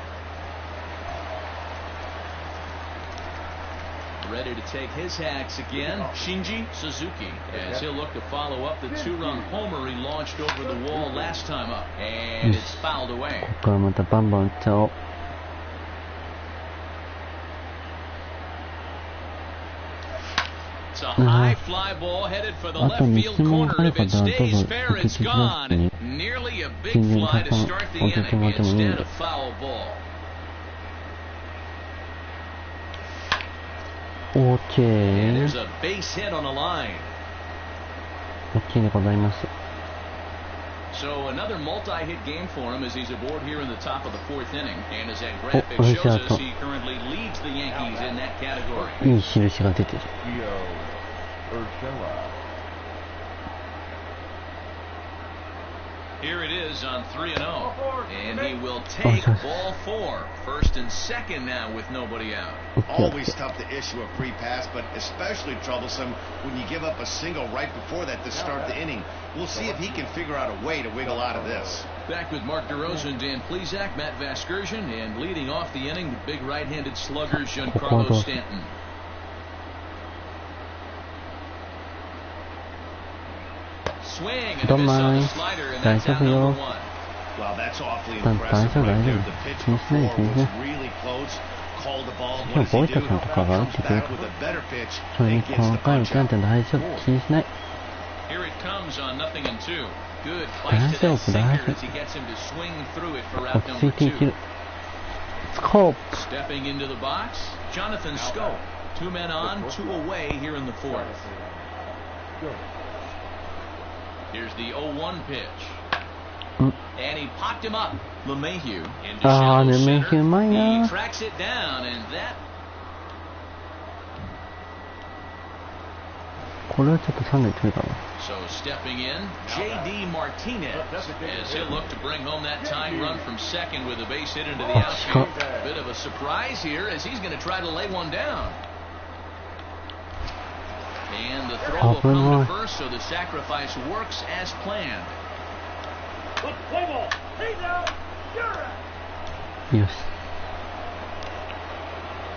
Ready to take his hacks again, Shinji Suzuki, as he'll look to follow up the 2-run homer he launched over the wall last time up, and it's fouled away. ここからまたバンバン打っちゃおう。It's a high fly ball headed for the left field corner. If it stays fair, it's gone. Nearly a big fly to start the inning instead of foul ball. OK。There's a base hit on the line. OK でございます。So another multi-hit game for him as he's aboard here in the top of the 4th inning. And as that graphic shows us, he currently leads the Yankees in that category. いい印が出てる。Here it is on 3-0, and he will take ball 4. First and second now with nobody out. Always tough to issue a free pass, but especially troublesome when you give up a single right before that to start the inning. We'll see if he can figure out a way to wiggle out of this. Back with Mark DeRosa and Dan Plezak, Matt Vasgersian, and leading off the inning, the big right-handed slugger, Giancarlo Stanton. どんまい。大丈夫よ。大丈夫、大丈夫。気にしないで、気にしない。今日ボイタさんとかが打ってくれる。それに細かい打ちなんて大丈夫、気にしない。大丈夫、大丈夫。落ち着いていける。スコープ。2 men on, 2 away here in the fourth. Here's the 0-1 pitch. And he popped him up. LeMahieu into shallow center. He tracks it down, and that. これはちょっと3塁取れたな。 So stepping in, J.D. Martinez, as he'll look to bring home that tying run from second with a base hit into the outfield. Bit of a surprise here as he's going to try to lay one down. And the throw will come to first, so the sacrifice works as planned. Yes.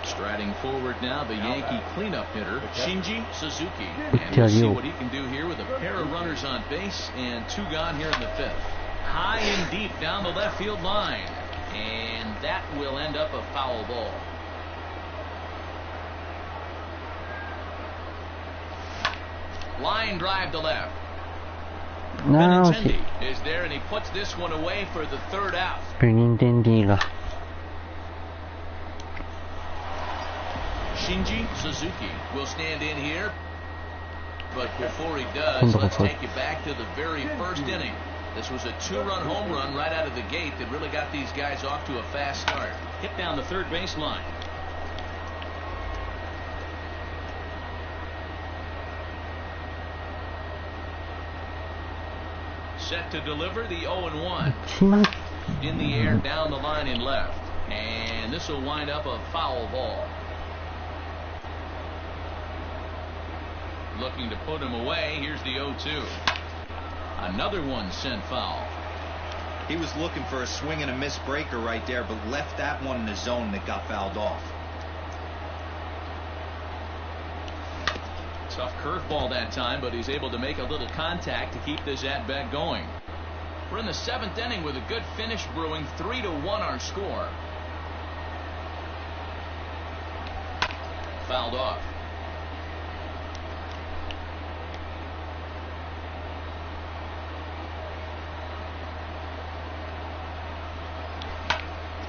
Striding forward now, the Yankee cleanup hitter, Shinji Suzuki. And we'll see what he can do here with a pair of runners on base and 2 gone here in the 5th. High and deep down the left field line. And that will end up a foul ball. Line drive to left. Benintendi is there, and he puts this one away for the 3rd out. Benintendi が Shinji Suzuki will stand in here, but before he does, let's take you back to the very first inning. This was a 2-run home run right out of the gate that really got these guys off to a fast start. Hit down the third baseline. Set to deliver the 0-1. In the air, down the line in left. And this will wind up a foul ball. Looking to put him away. Here's the 0-2. Another one sent foul. He was looking for a swing and a miss breaker right there, but left that one in the zone that got fouled off. Tough curveball that time, but he's able to make a little contact to keep this at-bat going. We're in the 7th inning with a good finish brewing. 3-1 our score. Fouled off.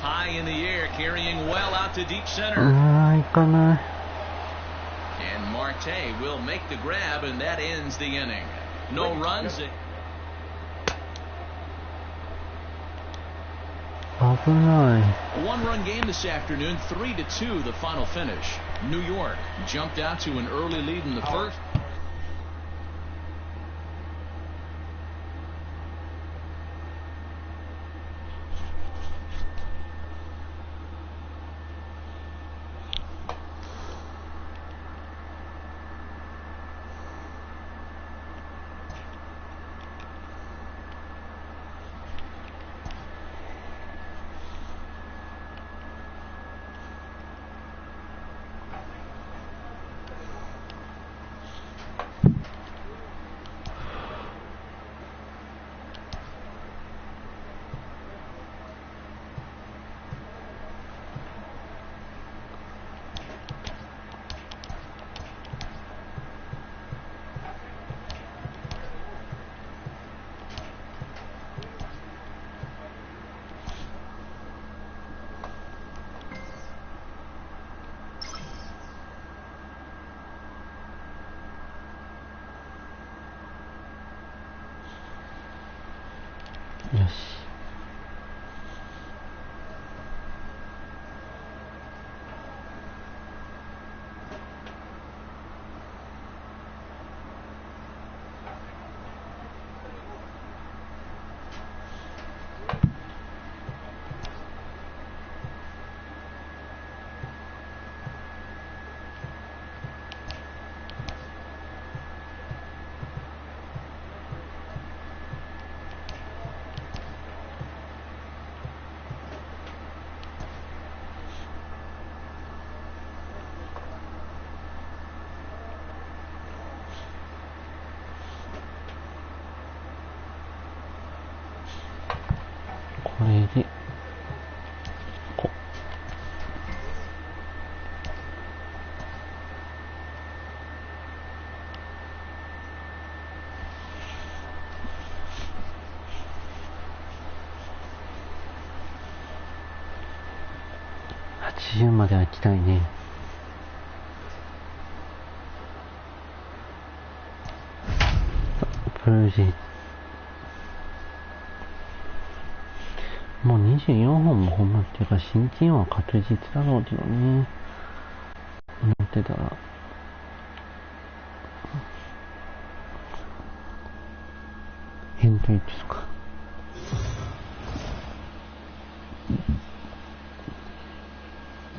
High in the air, carrying well out to deep center. And Marte will make the grab, and that ends the inning. No runs. 危ない。 A 1-run game this afternoon, 3-2 the final finish. New York jumped out to an early lead in the first.よし。これで80までは行きたいね。ブルージェイもう24本もホームランっていうか新人は確実だろうけどね。思ってたら変態ですか。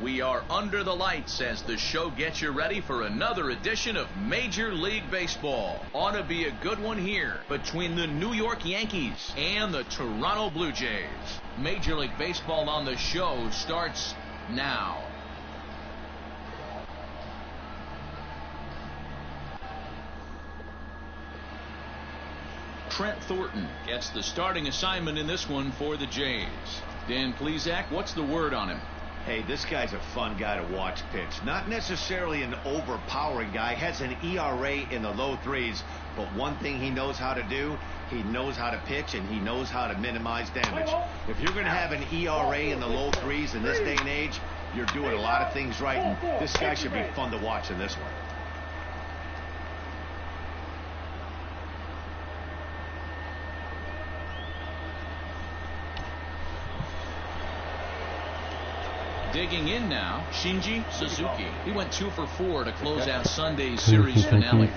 We are under the lights as the show gets you ready for another edition of Major League Baseball. Ought to be a good one here between the New York Yankees and the Toronto Blue Jays. Major League Baseball on the show starts now. Trent Thornton gets the starting assignment in this one for the Jays. Dan Plesac, what's the word on him? Hey, this guy's a fun guy to watch pitch. Not necessarily an overpowering guy. Has an ERA in the low threes. But one thing he knows how to do, he knows how to pitch and he knows how to minimize damage. If you're going to have an ERA in the low threes in this day and age, you're doing a lot of things right. And this guy should be fun to watch in this one. Digging in now, Shinji Suzuki. He went 2 for 4 to close out Sunday's series finale.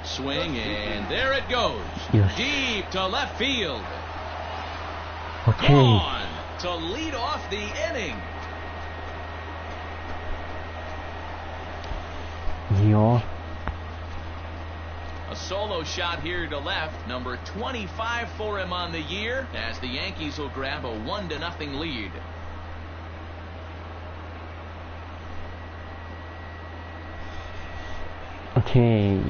Swing, and there it goes. Deep to left field. Gone to lead off the inning. A solo shot here to left, number 25 for him on the year, as the Yankees will grab a 1-0 lead. Okay.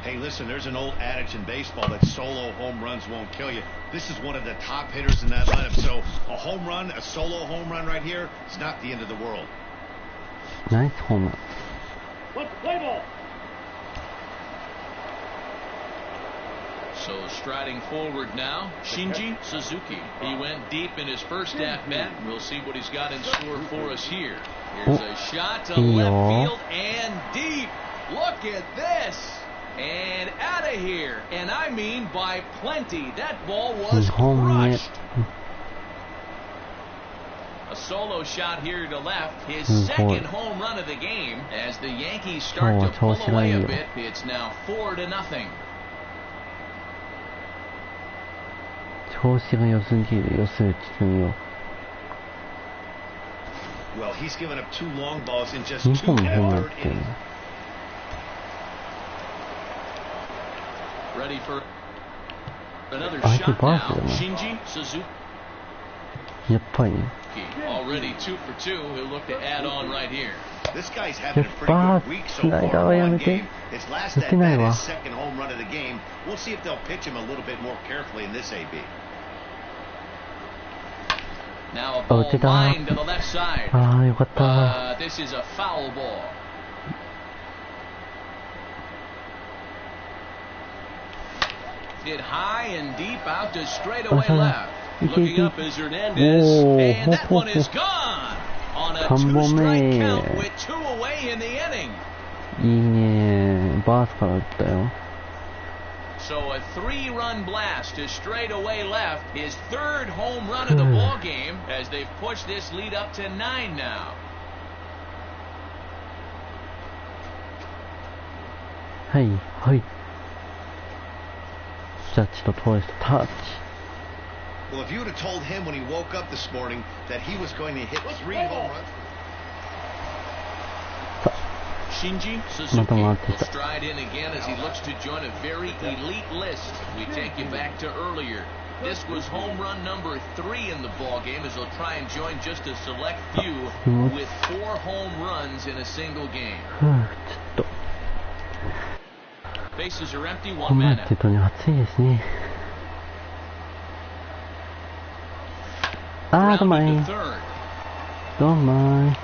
Hey, listen, there's an old adage in baseball that solo home runs won't kill you. This is one of the top hitters in that lineup. So a home run, a solo home run right here, it's not the end of the world. Nice home run. Let's play ball. So striding forward now, Shinji Suzuki. He went deep in his first at-bat. We'll see what he's got in store for us here. Here's a shot to left field and deep. Look at this. And out of here. And I mean by plenty. That ball was crushed. A solo shot here to left. His second home run of the game. As the Yankees start to pull away a bit, it's now 4-0. 調子が良すぎる。良すぎる。Well, he's given up 2 long balls in just 2 2 本もホームラン 1/3 って。 Ready for another 相手 shot バ now. ースだな。 Shinji Suzuki. やっぱり。 Already 2 for 2. He'll look to add on right here. This guy's having a pretty good week so far. One game. His last at bat, his second home run of the game. We'll see if they'll pitch him a little bit more carefully in this AB. Now a ball line to the left side. ああ、よかった。 This is a foul ball. Hit high and deep out to straightaway left. Looking up is Hernandez, and that one is gone on a 2-strike count with 2 away in the inning. いいね。バースから打ったよ。 So a 3-run blast to straightaway left, his 3rd home run of the ball game as they've pushed this lead up to 9 now. はいはい。ジャッジとトーレスとタッチ。 Well, if you would have told him when he woke up this morning that he was going to hit 3 home runs. Shinji Suzuki will stride in again as he looks to join a very elite list. We take you back to earlier. This was home run number 3 in the ball game as he'll try and join just a select few with 4 home runs in a single game. Bases are empty, 1 man out. don't mind. Don't mind.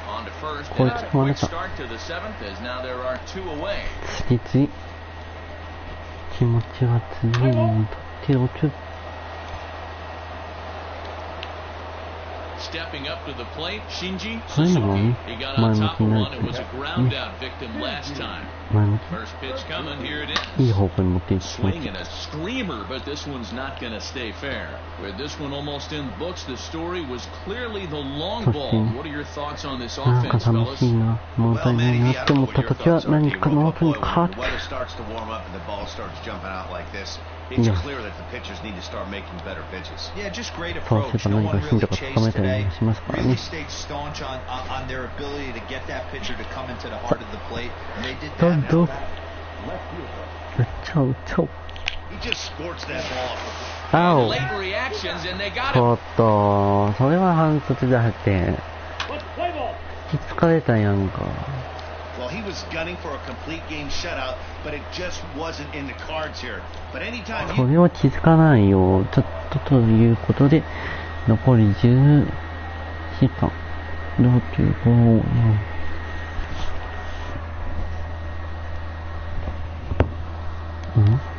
On to first, Quick and a quick start to the seventh as now there are two away. 次気持ちは次にとっておく。Stepping up to the plate, Shinji そういうのも Suzuki. ね、 He got 前 on 向 top きに of なる one と and いう was a か ground ね、 out victim last time. 前向 First pitch coming, here it is. き、いい方向に持っていきま Swing す。 and a screamer, but this one's not going to stay fair. With this one almost in the books, the story was clearly the long ball. What are your thoughts on this なんか offense, 楽し fellas? いな。物足りないなって思った時は何かノートにカッ When the weather starts to warm up and the ball starts jumping out like this, it's clear that the pitchers need to start making better pitches. Yeah, just great そうす approach. れば No 何 one かヒン really トがつかめ chased たり today. もしますから Really ね。 stayed staunch on their ability to get that pitcher to come into the heart of the plate. And they did どん that. どん打っちゃう打っちゃう。 He just squirts that ball up. あお。 Late reactions, and they got ち him. ょっと、それは反則だって。 Let's play ball. 引きつかれたやんか。 Well, he was gunning for a complete game shutout, but it just wasn't in the cards here. But anytime そ you れは気づかないよ。ちょっとということで、残り10時間。65、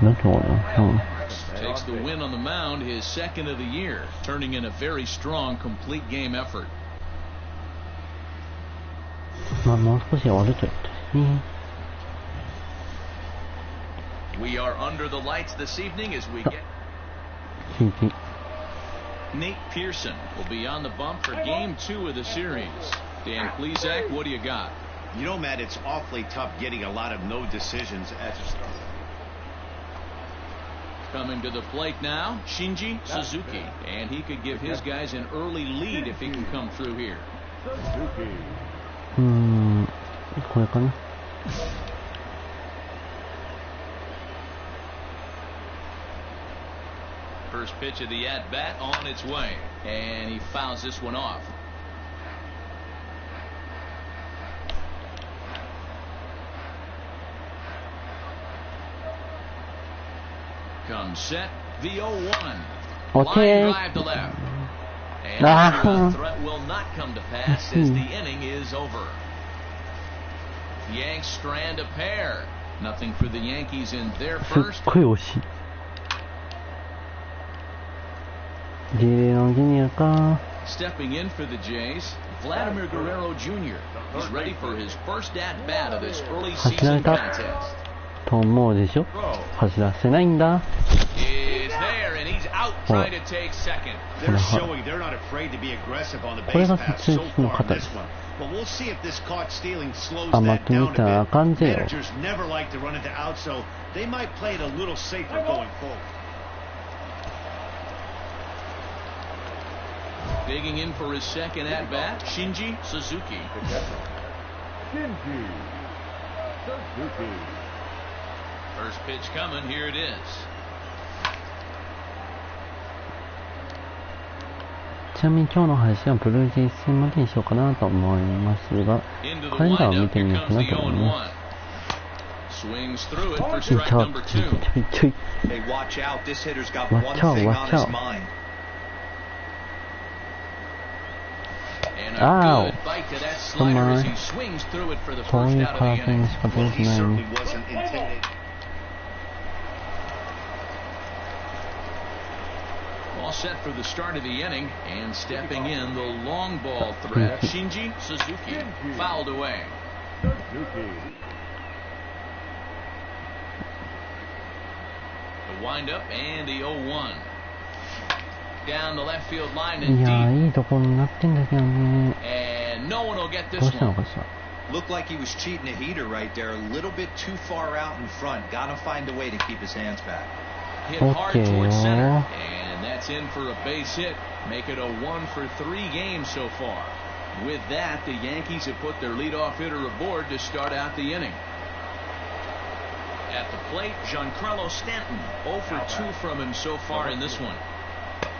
何かな Takes the win on the mound, his second of the year, turning in a very strong complete game effort. まあ、もう少し悪くやったね。We are under the lights this evening as we get 新規。 Nate Pearson will be on the bump for game 2 of the series. Dan Plesac, what do you got? You know, Matt, it's awfully tough getting a lot of no decisions as a starter. Coming to the plate now, Shinji Suzuki, and he could give his guys an early lead if he can come through here. これかな。 First pitch of the at-bat on its way, and he fouls this one off. Comes set, the 0-1. Okay. Line drive to left. And the threat will not come to pass as the inning is over. Yanks strand a pair. Nothing for the Yankees in their すっ first. ごい惜しい。ゲレのギニアか。 Stepping in for the Jays, Vladimir Guerrero Jr. He's ready for his first at-bat of this early season contest. と思うでしょ。走らせないんだ。 Is there, and he's out trying to take second. They're showing they're not afraid to be aggressive on the これ base が pass 普通 so の far 方 in で this す。 one. But we'll see if this caught stealing slows 甘 that く見 down たら a あ bit. かんぜよ。 Managers never like to run into out, so they might play it a little safer going forward. Digging in for his second at-bat, Shinji Suzuki. Shinji Suzuki. First pitch coming, here it is. ちなみに今日の配信はブルージェイズ戦までにしようかなと思いますが、 Into the カレンダーを見 windup, て here みよう comes かな the と思いま 0-1. Swings through it for す。ちょ strike いちょい number ちょい 2. ちょいちょい。 Hey, watch out. This hitter's got Watch one out, thing watch on his out. mind. And Ow. a good bite to that slider as he swings through it for the そう first いう out カ of ー the テン inning. しか出 Well, て he ないの certainly wasn't intimidated. All set for the start of the inning, and stepping in the long ball threat, Shinji Suzuki, fouled away. Suzuki. The windup and the 0-1. Down the left field line い and や deep, ー、いいところになってんだけどね。 and no one will get ど this うしたの one. かしら。 Looked like he was cheating a heater right there. A little bit too far out in front. Gotta find a way to keep his hands back. Hit hard Okay, towards center, yeah. and that's in for a base hit. Make it a 1-for-3 game so far. With that, the Yankees have put their leadoff hitter aboard to start out the inning. At the plate, Giancarlo Stanton, 0-for-2 from him so far in this one.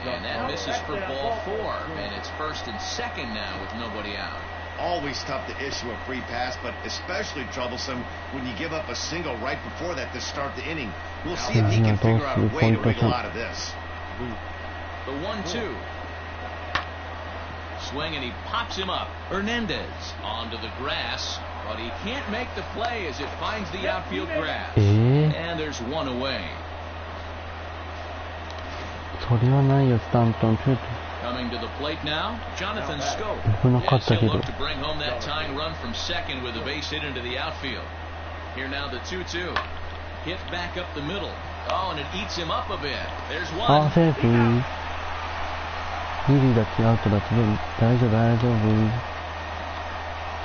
And that misses for ball 4, and it's first and second now with nobody out. Always tough to issue a free pass, but especially troublesome when you give up a single right before that to start the inning. We'll see if he can figure out a way to wiggle out of this. The 1-2. Swing and he pops him up. Hernandez onto the grass, but he can't make the play as it finds the outfield grass. And there's one away. それはないよ、スタントン。Coming to the plate now, Jonathan Scope. 危なかったけ Yes, ど。 he'll look to bring home that tying run from second with a base hit into the outfield. Here now the 2-2. Hit back up the middle. Oh, and it eats him up a bit. There's あ one. ー、セーフ。二塁だけアウトだけど、大丈夫、大丈夫。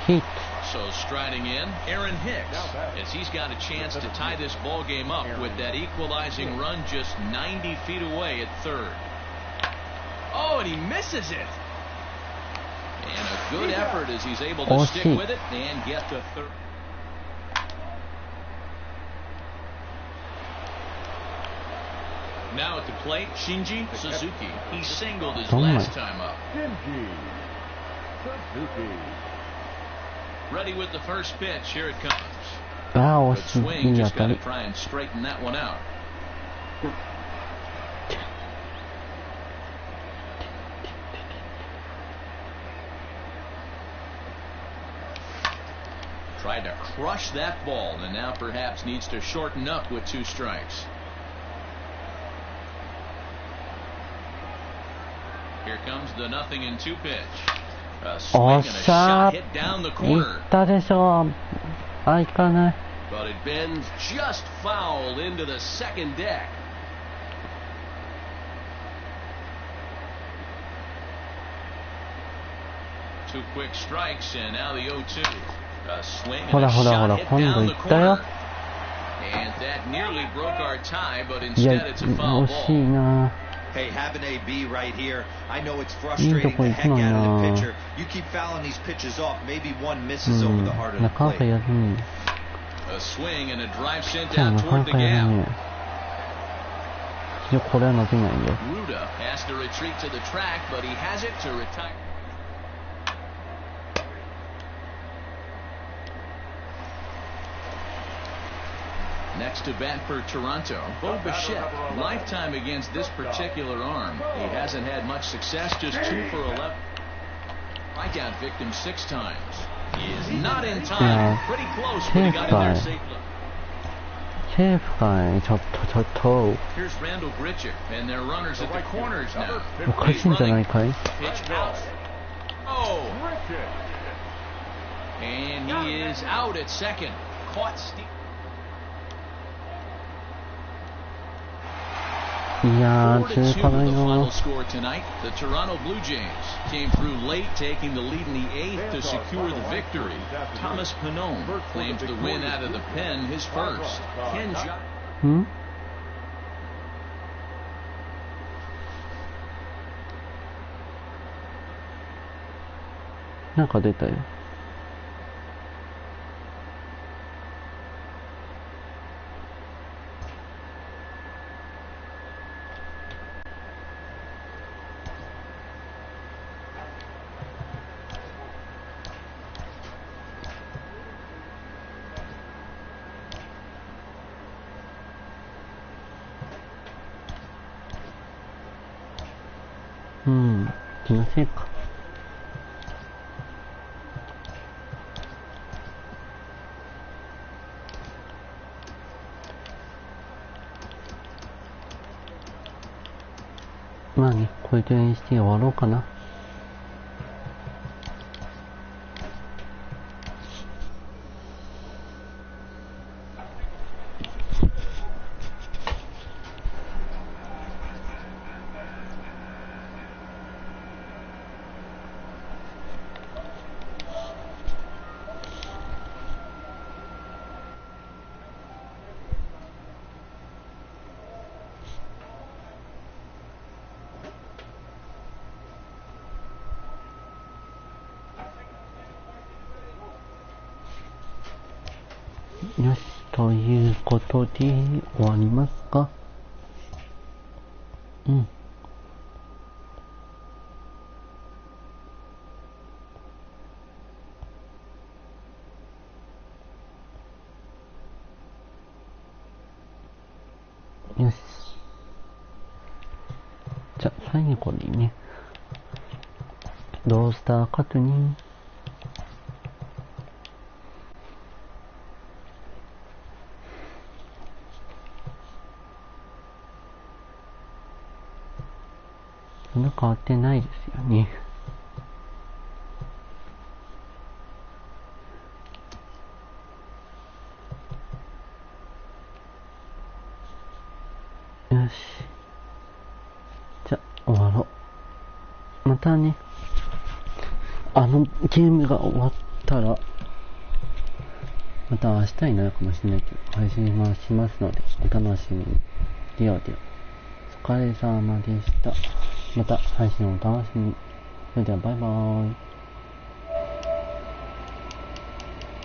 ヒット。So striding in, Aaron Hicks, as he's got a chance to tie this ball game up with that equalizing run just 90 feet away at third. Oh, and he misses it. And a good effort as he's able to stick with it and get to third. Now at the plate, Shinji Suzuki. He singled his last time up. Shinji Suzuki. Ready with the first pitch. Here it comes. ああ、惜 But しい。 swing いい just 当た got to り。 try and straighten that one out. Tried to crush that ball and now perhaps needs to shorten up with 2 strikes. Here comes the 0-2 pitch. A swing and a shot hit down the い corner. ったでしょ。あ、いかない。 But it bends just foul into the second deck. Two quick strikes and now the 0-2. A swing and a shot hit down the corner. And that nearly broke our tie, but いや、 instead it's a foul 惜しい ball. な。 Hey, have an AB right here. I know it's frustrating the heck out of the pitcher. You keep fouling these pitches off. Maybe one misses over the heart of the なかなか plate. やるね。 A swing and a drive sent な out かな toward the かやる gap. ね。いや、これは伸びないよ。 Ruda has to retreat to the track, but he has it to retire. Next to bat for Toronto, Bo Bichette. Lifetime against this particular arm. He hasn't had much success, just 2 for 11. Strikeout victim 6 times. He is not in time. Pretty close, but he got in there safely. セーフかい。ちょっと。 Here's Randall Grichuk, and they're runners at the corners now. おかしいんじゃないかい。 Pitch out. Oh! And he is out at second. Caught steep. いやー、 4-2 中華だ the よ。 final score tonight. The Toronto Blue Jays came through late, taking the lead in the 8th to secure the victory. Thomas Pannone claims the win out of the pen, his first. Ken Johnson. ん？なんか出たよ。気のせいか。まあね、これでにして終わろうかな。よし、ということで終わりますか。よし。じゃあ、最後にね、どうしたかとに。そんな変わってないですよね。よし。じゃあ、終わろう。またね、ゲームが終わったら、また明日になるかもしれないけど、配信はしますので、お楽しみに。ではでは、お疲れ様でした。また配信をお楽しみに。それではバイバーイ。